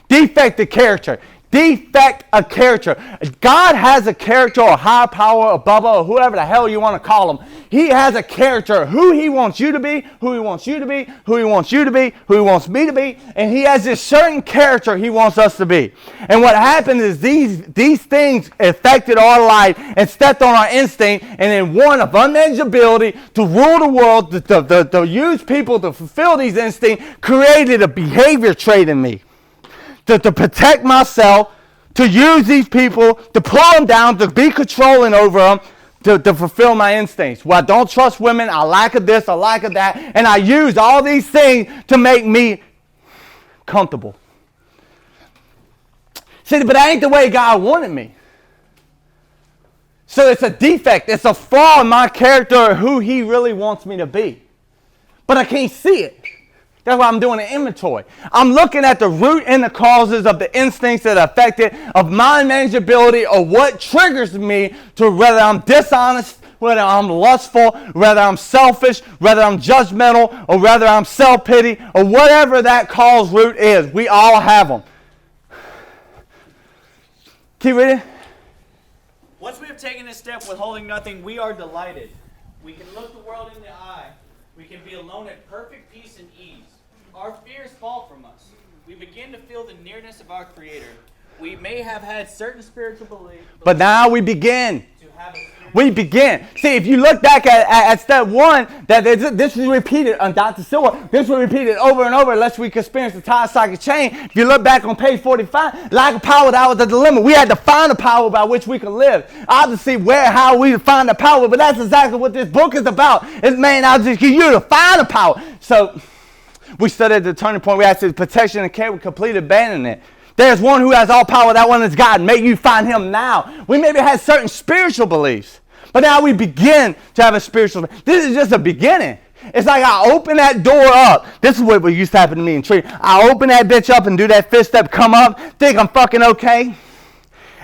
defective character. Defect a character. God has a character or higher power or Bubba or whoever the hell you want to call him. He has a character, who he wants you to be, who he wants you to be, who he wants you to be, who he wants me to be, and he has this certain character he wants us to be. And what happened is these things affected our life and stepped on our instinct, and then one of unmanageability to rule the world, to use people to fulfill these instincts, created a behavior trait in me. To protect myself, to use these people, to pull them down, to be controlling over them, to fulfill my instincts. Well, I don't trust women, I lack of this, I lack of that, and I use all these things to make me comfortable. See, but that ain't the way God wanted me. So it's a defect, it's a flaw in my character, who he really wants me to be. But I can't see it. That's why I'm doing an inventory. I'm looking at the root and the causes of the instincts that are affected, of my manageability, or what triggers me to whether I'm dishonest, whether I'm lustful, whether I'm selfish, whether I'm judgmental, or whether I'm self-pity, or whatever that cause root is. We all have them. Keep reading. Once we have taken this step withholding nothing, we are delighted. We can look the world in the eye. We can be alone at perfect peace and ease. Our fears fall from us. We begin to feel the nearness of our Creator. We may have had certain spiritual beliefs, but now we begin. To have a We begin. See, if you look back at step one, that this was repeated on Dr. Silver. This was repeated over and over unless we experience the entire psychic chain. If you look back on page 45, lack of power, that was at the limit. We had to find the power by which we could live. Obviously, how we find the power, but that's exactly what this book is about. It's, man, I'll just give you to find the power. So we studied the turning point. We asked the protection and care with complete abandonment. There's one who has all power. That one is God. May you find him now. We maybe had certain spiritual beliefs, but now we begin to have a spiritual. This is just a beginning. It's like I open that door up. This is what used to happen to me in tree. I open that bitch up and do that fifth step, come up, think I'm fucking okay,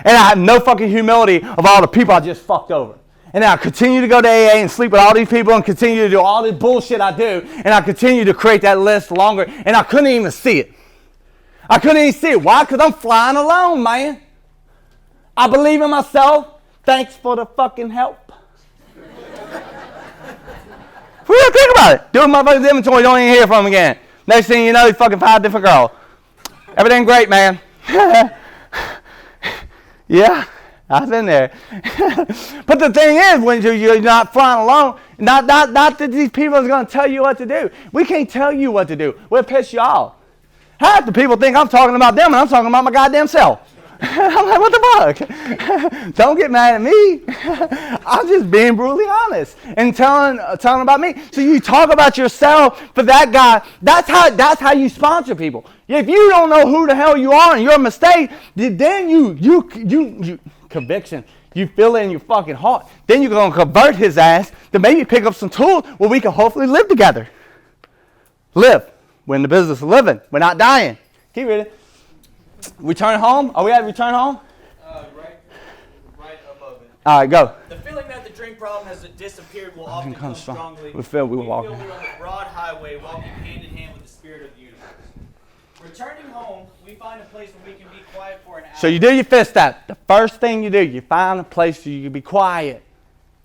and I have no fucking humility of all the people I just fucked over. And then I continue to go to AA and sleep with all these people and continue to do all this bullshit I do, and I continue to create that list longer, and I couldn't even see it. I couldn't even see it. Why? Because I'm flying alone, man. I believe in myself. Thanks for the fucking help. Well, think about it. Do a motherfucker's inventory, don't even hear from him again. Next thing you know, he's fucking 5 different girls. Everything great, man. Yeah, I've been there. But the thing is, when you're not flying alone, not that these people are going to tell you what to do. We can't tell you what to do. We'll piss you off. Half the people think I'm talking about them, and I'm talking about my goddamn self. I'm like, what the fuck? Don't get mad at me. I'm just being brutally honest and telling about me. So you talk about yourself for that guy. That's how you sponsor people. If you don't know who the hell you are and you're a mistake, then you conviction. You feel it in your fucking heart. Then you're going to convert his ass to maybe pick up some tools where we can hopefully live together. Live. We're in the business of living. We're not dying. Keep reading. Return home? Are we at return home? Right above it. All right, go. The feeling that the drink problem has disappeared will often come strongly. We feel we're on walking. the broad highway, walking hand in hand with the spirit of the universe. Returning home, we find a place where we can be quiet for an hour. So you do your fifth step. The first thing you do, you find a place where you can be quiet.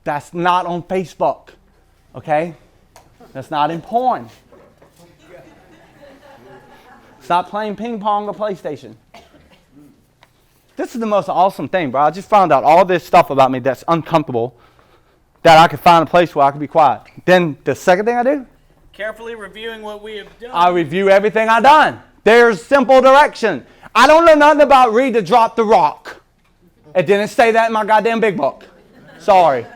That's not on Facebook, okay? That's not in porn. Stop playing ping pong or PlayStation. This is the most awesome thing, bro. I just found out all this stuff about me that's uncomfortable, that I could find a place where I can be quiet. Then the second thing I do, carefully reviewing what we have done. I review everything I've done. There's simple direction. I don't know nothing about read to drop the rock. It didn't say that in my goddamn big book. Sorry.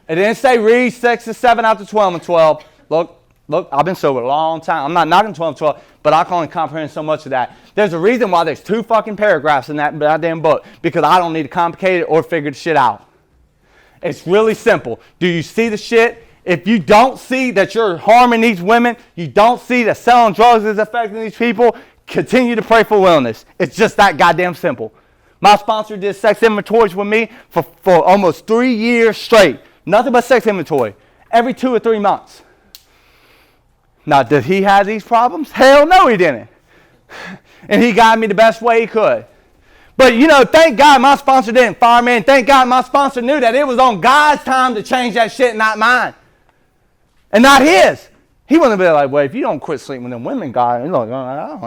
It didn't say read 6 and 7 out to 12 and 12. Look, I've been sober a long time. I'm not knocking 12 and 12, but I can only comprehend so much of that. There's a reason why there's 2 fucking paragraphs in that goddamn book, because I don't need to complicate it or figure the shit out. It's really simple. Do you see the shit? If you don't see that you're harming these women, you don't see that selling drugs is affecting these people, continue to pray for wellness. It's just that goddamn simple. My sponsor did sex inventories with me for almost 3 years straight. Nothing but sex inventory. Every 2 or 3 months. Now, did he have these problems? Hell no, he didn't. And he guided me the best way he could. But, thank God my sponsor didn't fire me, and thank God my sponsor knew that it was on God's time to change that shit, not mine. And not his. He wouldn't be like, well, if you don't quit sleeping with them women, God,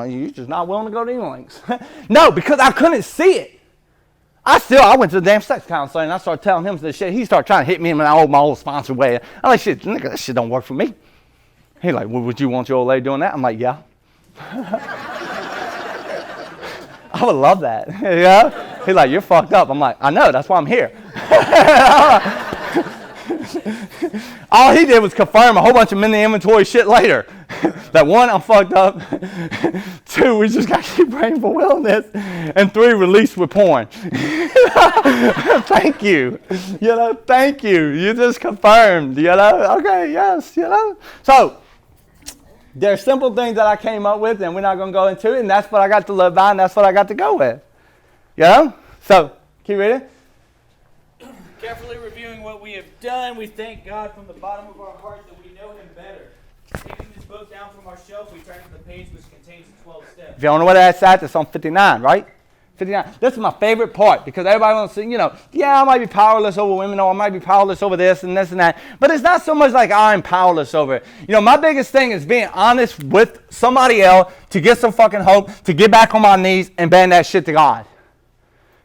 you're just not willing to go to any lengths. No, because I couldn't see it. I went to the damn sex counselor, and I started telling him this shit. He started trying to hit me in my old sponsor way. I'm like, shit, nigga, that shit don't work for me. He's like, well, would you want your old lady doing that? I'm like, yeah. I would love that. Yeah. He's like, you're fucked up. I'm like, I know, that's why I'm here. All he did was confirm a whole bunch of mini inventory shit later. That 1, I'm fucked up. 2, we just got to keep praying for wellness. And 3, release with porn. Thank you. Thank you. You just confirmed, Okay, yes, So, there are simple things that I came up with, and we're not going to go into it, and that's what I got to live by, and that's what I got to go with. So, keep reading. Carefully reviewing what we have done, we thank God from the bottom of our heart that we know Him better. Taking this book down from our shelf, we turn to the page which contains the 12 steps. If you don't know what that's at, it's on 59, right? 59. This is my favorite part, because everybody wants to say, I might be powerless over women, or I might be powerless over this and this and that. But it's not so much like I'm powerless over it. My biggest thing is being honest with somebody else to get some fucking hope, to get back on my knees and bend that shit to God.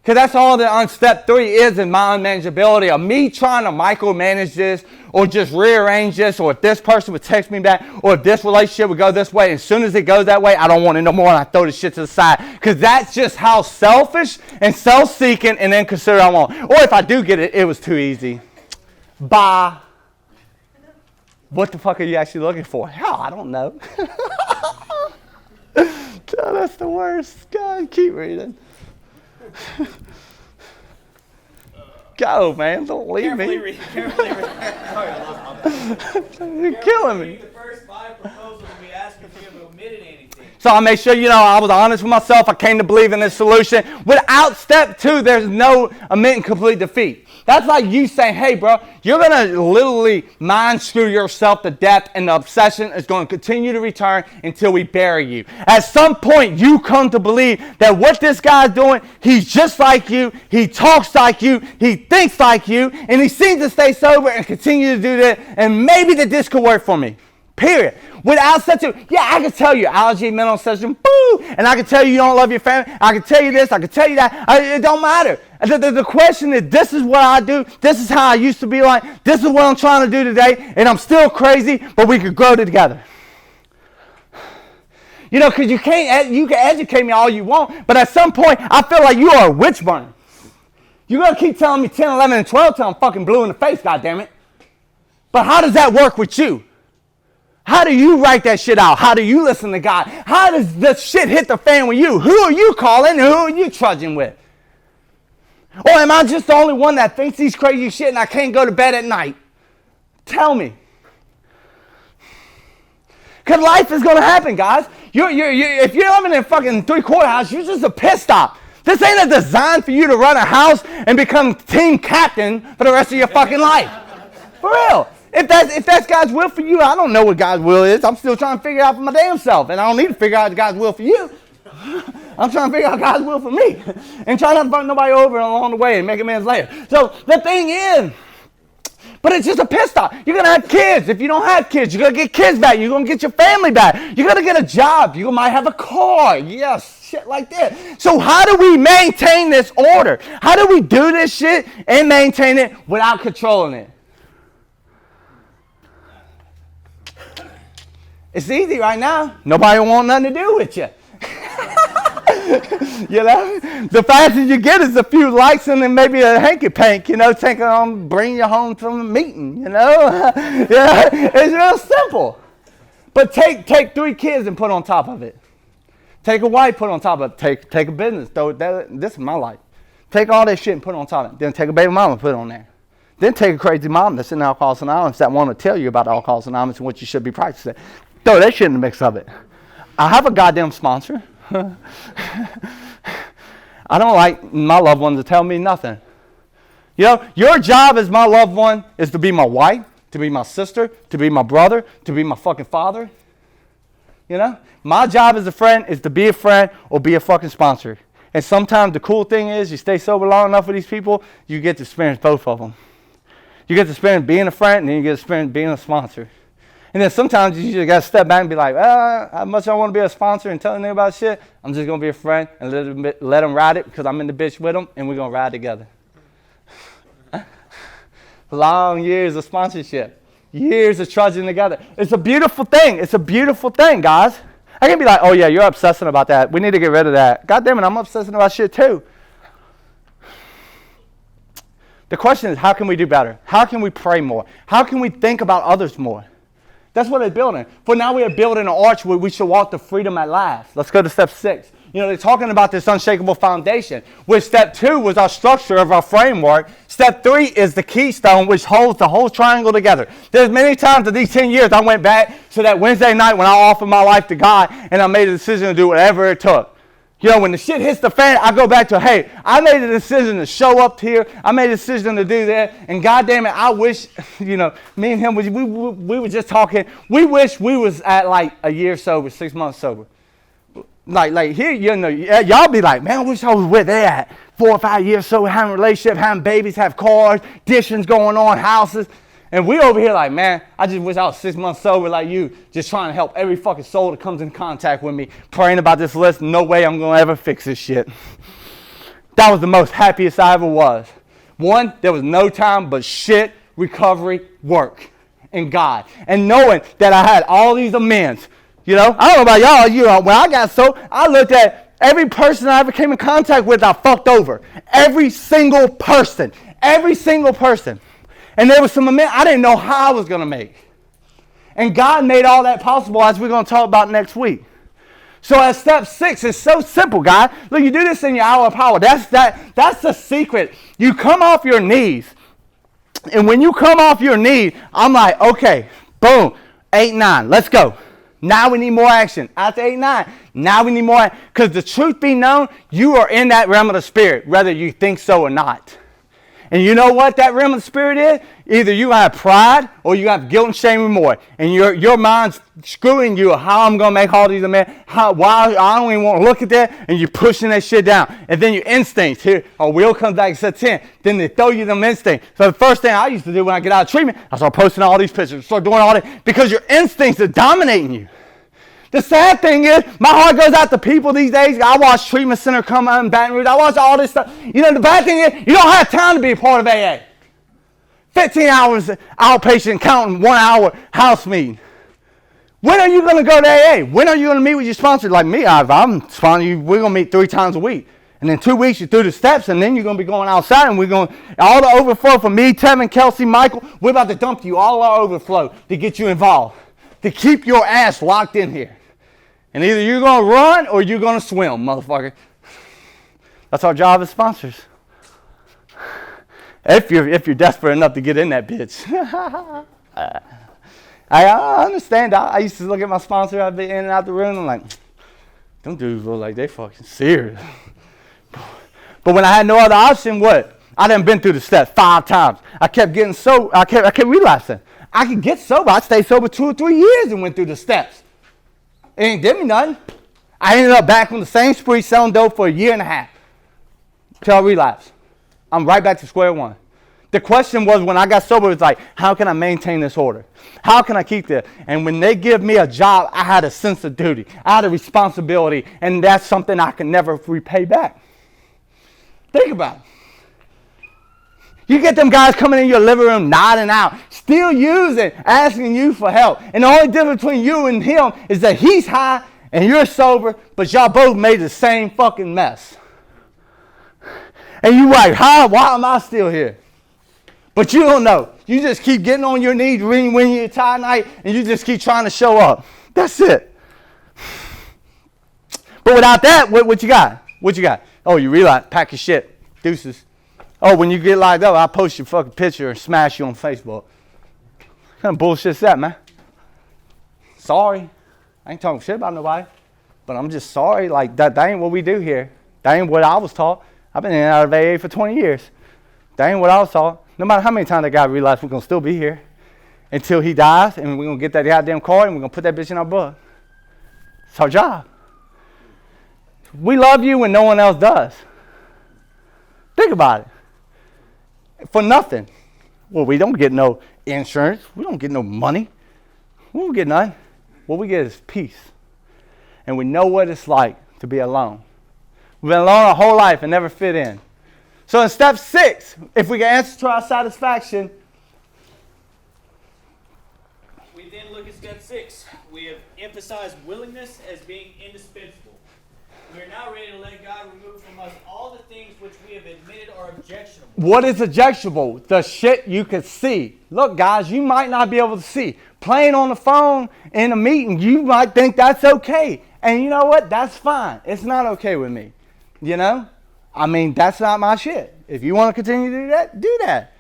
Because that's all that on step 3 is in my unmanageability of me trying to micromanage this or just rearrange this, or if this person would text me back, or if this relationship would go this way. As soon as it goes that way, I don't want it no more, and I throw the shit to the side. Because that's just how selfish and self-seeking and inconsiderate I want. Or if I do get it, it was too easy. Bye. What the fuck are you actually looking for? Hell, I don't know. Oh, that's the worst. God, keep reading. Go, man. Don't leave me. Carefully read. Sorry, I lost my You're killing me. The first 5 proposals, we ask if you have omitted anything. So I made sure, I was honest with myself. I came to believe in this solution. Without step 2, there's no omitting complete defeat. That's like you saying, hey, bro, you're going to literally mind screw yourself to death, and the obsession is going to continue to return until we bury you. At some point, you come to believe that what this guy's doing, he's just like you, he talks like you, he thinks like you, and he seems to stay sober and continue to do that, and maybe that this could work for me. Period. Without such a, I can tell you allergy, mental session, boo, and I can tell you don't love your family. I can tell you this, I can tell you that. It don't matter. The question is, this is what I do. This is how I used to be like. This is what I'm trying to do today, and I'm still crazy, but we could grow together. You know, because you can educate me all you want, but at some point, I feel like you are a witch burner. You're going to keep telling me 10, 11, and 12 till I'm fucking blue in the face, goddammit. But how does that work with you? How do you write that shit out? How do you listen to God? How does the shit hit the fan with you? Who are you calling and who are you trudging with? Or am I just the only one that thinks these crazy shit and I can't go to bed at night? Tell me. Because life is going to happen, guys. If you're living in a fucking three-quarter house, you're just a piss stop. This ain't a design for you to run a house and become team captain for the rest of your fucking life. For real. If that's God's will for you, I don't know what God's will is. I'm still trying to figure it out for my damn self. And I don't need to figure out God's will for you. I'm trying to figure out God's will for me. And try not to fuck nobody over along the way and make amends later. So the thing is, but it's just a piss stop. You're going to have kids. If you don't have kids, you're going to get kids back. You're going to get your family back. You're going to get a job. You might have a car. Yes, shit like that. So how do we maintain this order? How do we do this shit and maintain it without controlling it? It's easy right now. Nobody want nothing to do with you. You know, the fastest you get is a few likes and then maybe a hanky pank, you know, take it on, bring you home from a meeting, you know. Yeah, it's real simple. But take 3 kids and put on top of it. Take a wife, put on top of it. Take a business, this is my life. Take all that shit and put it on top of it. Then take a baby mama and put it on there. Then take a crazy mom that's in Alcoholics Anonymous that want to tell you about Alcoholics Anonymous and what you should be practicing. Throw that shit in the mix of it. I have a goddamn sponsor. I don't like my loved ones to tell me nothing. You know, your job as my loved one is to be my wife, to be my sister, to be my brother, to be my fucking father. You know, my job as a friend is to be a friend or be a fucking sponsor. And sometimes the cool thing is you stay sober long enough with these people, you get to experience both of them. You get to experience being a friend and then you get to experience being a sponsor. And then sometimes you just got to step back and be like, how much I want to be a sponsor and telling them about shit? I'm just going to be a friend and let them ride it because I'm in the bitch with them and we're going to ride together. Long years of sponsorship. Years of trudging together. It's a beautiful thing. It's a beautiful thing, guys. I can be like, oh yeah, you're obsessing about that. We need to get rid of that. God damn it, I'm obsessing about shit too. The question is, how can we do better? How can we pray more? How can we think about others more? That's what they're building. For now we are building an arch where we should walk to freedom at last. Let's go to step 6. You know, they're talking about this unshakable foundation, which step 2 was our structure of our framework. Step 3 is the keystone, which holds the whole triangle together. There's many times in these 10 years I went back to that Wednesday night when I offered my life to God and I made a decision to do whatever it took. You know, when the shit hits the fan, I go back to, hey, I made a decision to show up here. I made a decision to do that. And goddamn it, I wish, you know, me and him, we were just talking. We wish we was at like a year sober, 6 months sober. Like here, you know, y'all be like, man, I wish I was where they at. 4 or 5 years sober, having a relationship, having babies, have cars, dishes going on, houses. And we over here like, man, I just wish I was 6 months sober like you, just trying to help every fucking soul that comes in contact with me, praying about this list. No way I'm going to ever fix this shit. That was the most happiest I ever was. One, there was no time but shit, recovery, work, and God. And knowing that I had all these amends. You know, I don't know about y'all, you know, when I got sober, I looked at every person I ever came in contact with, I fucked over. Every single person. Every single person. And there was some amends I didn't know how I was going to make. And God made all that possible, as we're going to talk about next week. So at step 6, it's so simple, guys. Look, you do this in your hour of power. That's the secret. You come off your knees. And when you come off your knees, I'm like, okay, boom, 8, 9, let's go. Now we need more action. After 8, 9, now we need more action. Because the truth be known, you are in that realm of the spirit, whether you think so or not. And you know what that realm of the spirit is? Either you have pride or you have guilt and shame and remorse. And your mind's screwing you how I'm going to make all these amends. Why I don't even want to look at that. And you're pushing that shit down. And then your instincts here, our will comes back and sets in. Then they throw you them instincts. So the first thing I used to do when I get out of treatment, I start posting all these pictures. Start doing all that. Because your instincts are dominating you. The sad thing is, my heart goes out to people these days. I watch Treatment Center come out in Baton Rouge. I watch all this stuff. You know, the bad thing is, you don't have time to be a part of AA. 15 hours outpatient, counting 1 hour house meeting. When are you going to go to AA? When are you going to meet with your sponsor? Like me, if I'm sponsoring you, we're going to meet 3 times a week. And in 2 weeks, you're through the steps, and then you're going to be going outside, and we're going all the overflow from me, Tevin, Kelsey, Michael, we're about to dump you all our overflow to get you involved, to keep your ass locked in here. And either you're going to run or you're going to swim, motherfucker. That's our job as sponsors. If you're desperate enough to get in that bitch. I understand. I used to look at my sponsor. I'd be in and out the room. I'm like, them dudes look like they fucking serious. But when I had no other option, what? I done been through the steps 5 times. I kept getting sober. I kept relapsing. I could get sober. I stayed sober 2 or 3 years and went through the steps. It ain't did me nothing. I ended up back on the same spree selling dope for 1.5 years. Till I relapsed. I'm right back to square one. The question was, when I got sober, it was like, how can I maintain this order? How can I keep this? And when they give me a job, I had a sense of duty. I had a responsibility. And that's something I can never repay back. Think about it. You get them guys coming in your living room, nodding out, still using, asking you for help. And the only difference between you and him is that he's high and you're sober, but y'all both made the same fucking mess. And you like, why am I still here? But you don't know. You just keep getting on your knees when you're tired night, and you just keep trying to show up. That's it. But without that, what you got? What you got? Oh, you realize, pack your shit. Deuces. Oh, when you get locked up, I'll post your fucking picture and smash you on Facebook. What kind of bullshit's that, man? Sorry. I ain't talking shit about nobody. But I'm just sorry. Like, that ain't what we do here. That ain't what I was taught. I've been in and out of AA for 20 years. That ain't what I was taught. No matter how many times that guy realized we're going to still be here until he dies, and we're going to get that goddamn card, and we're going to put that bitch in our book. It's our job. We love you when no one else does. Think about it. For nothing. Well, we don't get no insurance. We don't get no money. We don't get nothing. What we get is peace. And we know what it's like to be alone. We've been alone our whole life and never fit in. So in step 6, if we can answer to our satisfaction. We then look at step 6. We have emphasized willingness as being indispensable. We are now ready to let God remove from us all the things which we have admitted are objectionable. What is objectionable? The shit you can see. Look, guys, you might not be able to see. Playing on the phone in a meeting, you might think that's okay. And you know what? That's fine. It's not okay with me. You know? I mean, that's not my shit. If you want to continue to do that, do that.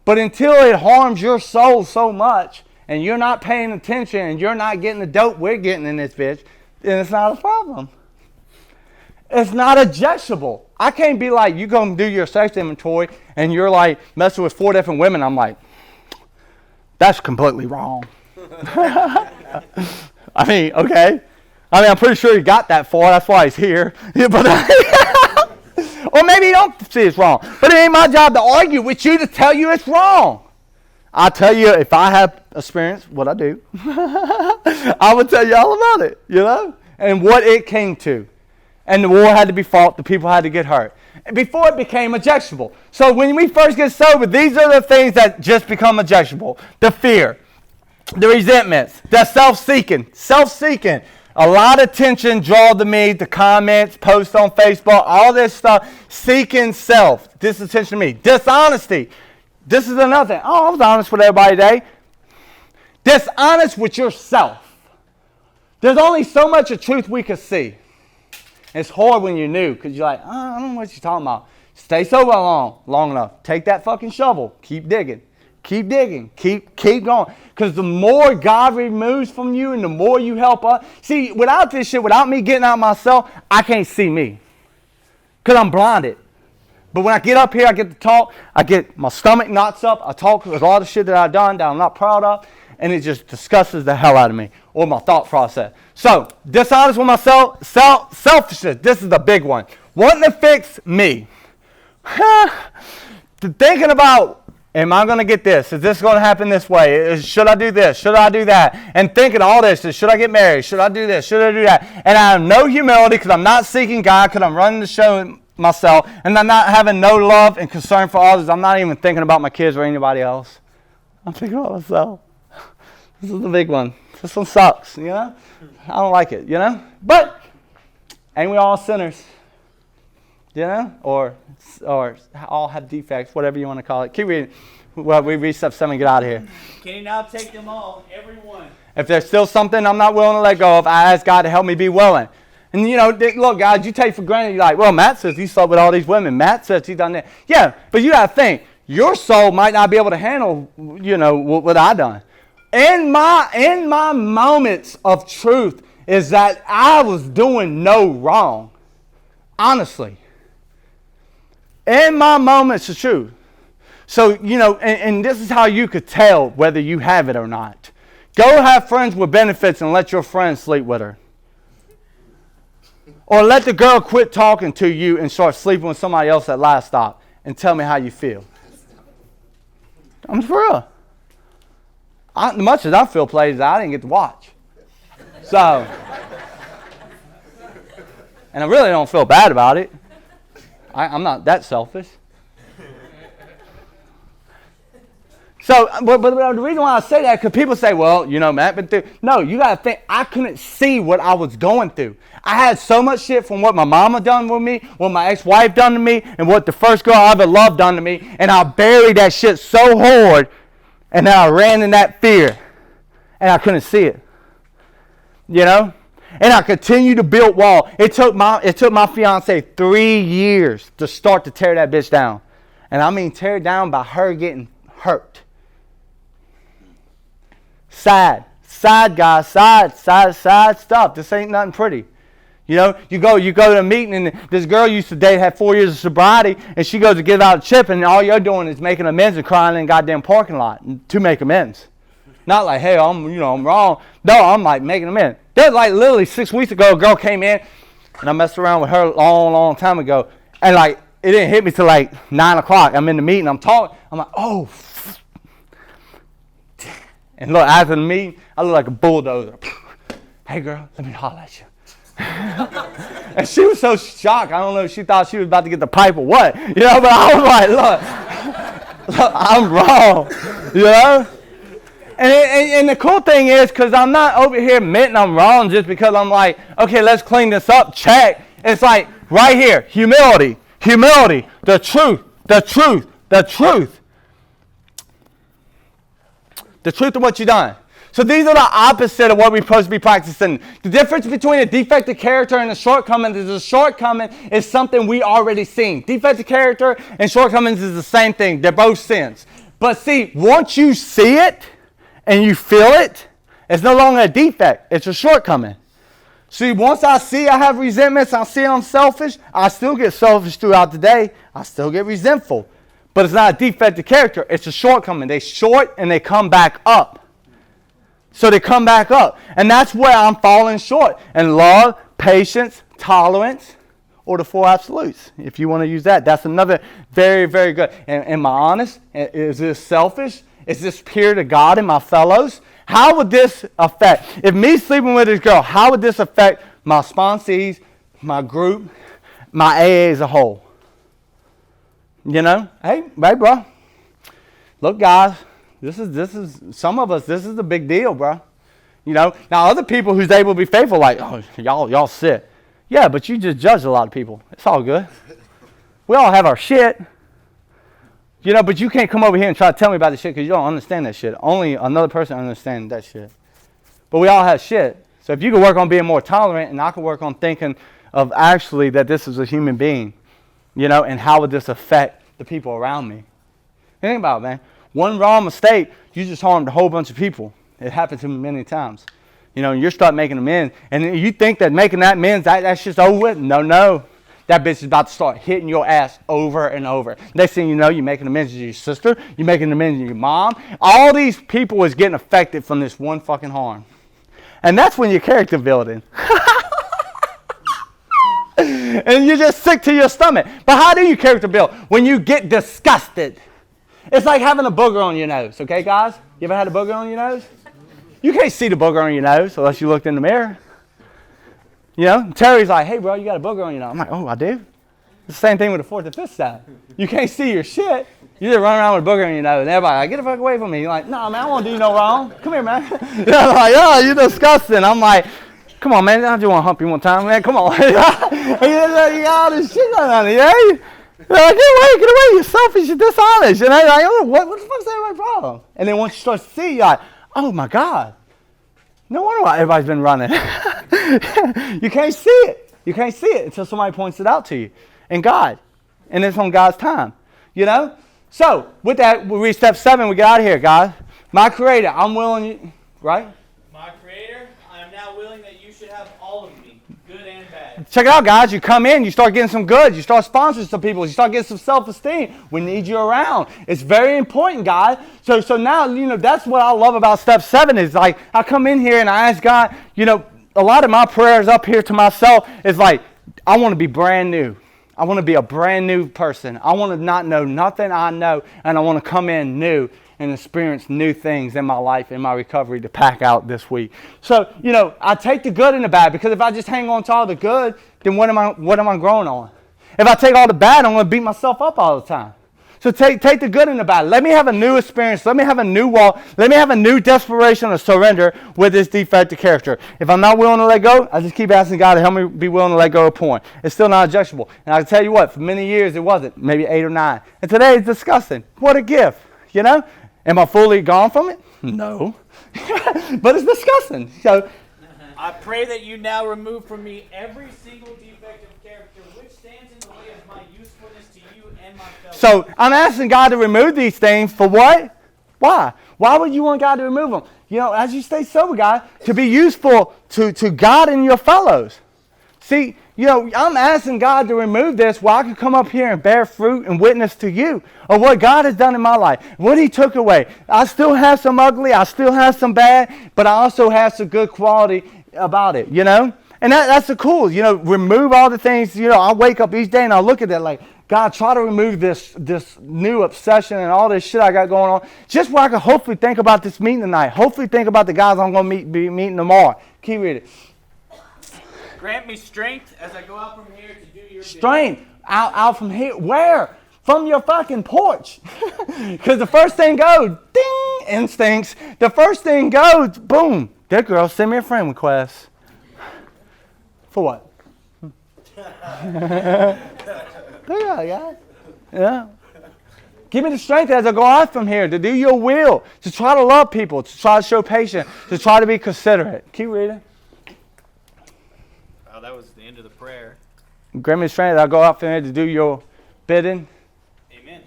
But until it harms your soul so much, and you're not paying attention, and you're not getting the dope we're getting in this bitch, then it's not a problem. It's not objectionable. I can't be like, you go do your sex inventory, and you're like messing with 4 different women. I'm like, that's completely wrong. I mean, okay. I mean, I'm pretty sure he got that far. That's why he's here. Yeah, but or maybe you don't see it's wrong. But it ain't my job to argue with you to tell you it's wrong. I'll tell you, if I have experience, what I do, I would tell you all about it, you know, and what it came to. And the war had to be fought. The people had to get hurt. Before it became objectionable. So when we first get sober, these are the things that just become objectionable. The fear, the resentments, the self-seeking. Self-seeking. A lot of attention drawn to me, the comments, posts on Facebook, all this stuff. Seeking self. This is attention to me. Dishonesty. This is another thing. Oh, I was honest with everybody today. Dishonest with yourself. There's only so much of truth we can see. It's hard when you're new because you're like, oh, I don't know what you're talking about. Stay sober long enough. Take that fucking shovel. Keep digging. Keep digging. Keep going. Because the more God removes from you and the more you help us. See, without this shit, without me getting out myself, I can't see me. Because I'm blinded. But when I get up here, I get to talk. I get my stomach knots up. I talk with all the shit that I've done that I'm not proud of. And it just disgusts the hell out of me. Or my thought process. So, dishonest with myself. Selfishness. This is the big one. Wanting to fix me. Thinking about, am I going to get this? Is this going to happen this way? Should I do this? Should I do that? And thinking all this. Should I get married? Should I do this? Should I do that? And I have no humility because I'm not seeking God, because I'm running the show myself. And I'm not having no love and concern for others. I'm not even thinking about my kids or anybody else. I'm thinking about myself. This is the big one. This one sucks, you know? I don't like it, you know? But ain't we all sinners? You know? Or all have defects, whatever you want to call it. Keep reading. Well, we read step 7 and get out of here. Can you now take them all, every one? If there's still something I'm not willing to let go of, I ask God to help me be willing. And, you know, look, guys, you take for granted, you're like, well, Matt says he slept with all these women. Matt says he's done that. Yeah, but you got to think, your soul might not be able to handle, you know, what I done. In my moments of truth is that I was doing no wrong. Honestly. In my moments of truth. So, you know, and this is how you could tell whether you have it or not. Go have friends with benefits and let your friend sleep with her. Or let the girl quit talking to you and start sleeping with somebody else at last stop and tell me how you feel. I'm for real. Much as I feel plays I didn't get to watch. So, and I really don't feel bad about it. I'm not that selfish. So, but the reason why I say that, because people say, well, you know, Matt, but no, you got to think, I couldn't see what I was going through. I had so much shit from what my mama done with me, what my ex-wife done to me, and what the first girl I ever loved done to me, and I buried that shit so hard, and then I ran in that fear, and I couldn't see it. You know? And I continued to build wall. It took my fiance 3 years to start to tear that bitch down. And I mean tear it down by her getting hurt. Sad, guys, sad stuff. This ain't nothing pretty. You know, you go to a meeting and this girl used to date, had 4 years of sobriety, and she goes to give out a chip, and all you're doing is making amends and crying in a goddamn parking lot to make amends. Not like, hey, I'm wrong. No, I'm like making amends. There's like literally 6 weeks ago, a girl came in, and I messed around with her a long time ago, and like it didn't hit me till like 9 o'clock. I'm in the meeting, I'm talking, I'm like, oh. And look, after the meeting, I look like a bulldozer. Hey, girl, let me holler at you. And she was so shocked. I don't know if she thought she was about to get the pipe or what. You know, but I was like, look, I'm wrong. You know? And the cool thing is, because I'm not over here admitting I'm wrong just because I'm like, okay, let's clean this up, check. It's like, right here, humility, the truth. The truth of what you've done. So these are the opposite of what we're supposed to be practicing. The difference between a defective character and a shortcoming is a shortcoming is something we already seen. Defective character and shortcomings is the same thing. They're both sins. But see, once you see it and you feel it, it's no longer a defect. It's a shortcoming. See, once I see I have resentments, I see I'm selfish, I still get selfish throughout the day. I still get resentful. But it's not a defective character. It's a shortcoming. They short and they come back up. So they come back up. And that's where I'm falling short. And love, patience, tolerance, or the 4 absolutes. If you want to use that. That's another very, very good. And am I honest? Is this selfish? Is this pure to God and my fellows? How would this affect? If me sleeping with this girl, how would this affect my sponsees, my group, my AA as a whole? You know? Hey, bro. Look, guys. This is some of us, this is the big deal, bro. You know, now other people who's able to be faithful, like, oh, y'all sit. Yeah, but you just judge a lot of people. It's all good. We all have our shit. You know, but you can't come over here and try to tell me about the shit because you don't understand that shit. Only another person understands that shit. But we all have shit. So if you can work on being more tolerant, and I can work on thinking of actually that this is a human being, you know, and how would this affect the people around me? Think about it, man. One wrong mistake, you just harmed a whole bunch of people. It happened to me many times. You know, you start making amends, and you think that making that amends, that's just over with. No. That bitch is about to start hitting your ass over and over. Next thing you know, you're making amends to your sister, you're making amends to your mom. All these people is getting affected from this one fucking harm. And that's when you're character building. And you're just sick to your stomach. But how do you character build? When you get disgusted. It's like having a booger on your nose, okay, guys? You ever had a booger on your nose? You can't see the booger on your nose unless you looked in the mirror. You know, Terry's like, hey, bro, you got a booger on your nose. I'm like, oh, I do? It's the same thing with the fourth and fifth step. You can't see your shit. You just run around with a booger in your nose, and everybody like, get the fuck away from me. You're like, no, man, I won't do you no wrong. Come here, man. They're like, oh, you're disgusting. I'm like, come on, man. I just want to hump you one time, man. Come on. You got all this shit going on here. They're like, get away. You're selfish. You're dishonest. And they're like, oh, what the fuck's everybody's problem? And then once you start to see, you're like, oh, my God. No wonder why everybody's been running. You can't see it. You can't see it until somebody points it out to you. And God. And it's on God's time. You know? So, with that, we reach step 7. We get out of here, God. My Creator, I'm willing you, right? My Creator, I am now willing that you should have all of me, good and bad. Check it out, guys. You come in, you start getting some good. You start sponsoring some people. You start getting some self-esteem. We need you around. It's very important, God. So now, that's what I love about step 7 is like, I come in here and I ask God, a lot of my prayers up here to myself is like, I want to be brand new. I want to be a brand new person. I want to not know nothing I know, and I want to come in new and experience new things in my life, in my recovery to pack out this week. So, I take the good and the bad, because if I just hang on to all the good, then what am I growing on? If I take all the bad, I'm going to beat myself up all the time. So take the good and the bad. Let me have a new experience. Let me have a new walk. Let me have a new desperation of surrender with this defective character. If I'm not willing to let go, I just keep asking God to help me be willing to let go of porn. It's still not objectionable. And I can tell you what, for many years it wasn't. Maybe 8 or 9. And today it's disgusting. What a gift. Am I fully gone from it? No. But it's disgusting. So I pray that you now remove from me every single defective character which stands in the way of my usefulness to you and my fellow. So I'm asking God to remove these things for what? Why? Why would you want God to remove them? As you stay sober, God, to be useful to God and your fellows. See, I'm asking God to remove this while I can come up here and bear fruit and witness to you of what God has done in my life, what He took away. I still have some ugly, I still have some bad, but I also have some good quality about it, And that's the cool, remove all the things, I wake up each day and I look at that like, God, try to remove this new obsession and all this shit I got going on, just where I can hopefully think about this meeting tonight, hopefully think about the guys I'm going to be meeting tomorrow. Keep reading. Grant me strength as I go out from here to do your Strength out from here. Where? From your fucking porch. Because the first thing goes, ding, instincts. The first thing goes, boom. That girl send me a friend request. For what? There you go, guys. Yeah. Give me the strength as I go out from here to do your will, to try to love people, to try to show patience, to try to be considerate. Keep reading. Oh, that was the end of the prayer. Grant me the strength as I go out from here to do your bidding. Amen.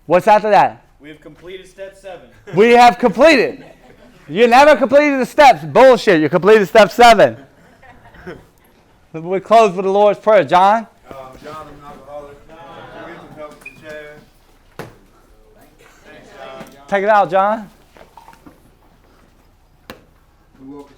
What's after that? We have completed step 7. We have completed. You never completed the steps. Bullshit. You completed step 7. We close with the Lord's Prayer. John? John, I'm an alcoholic. Can we get some help with the chair? Thanks, John. Take it out, John. We woke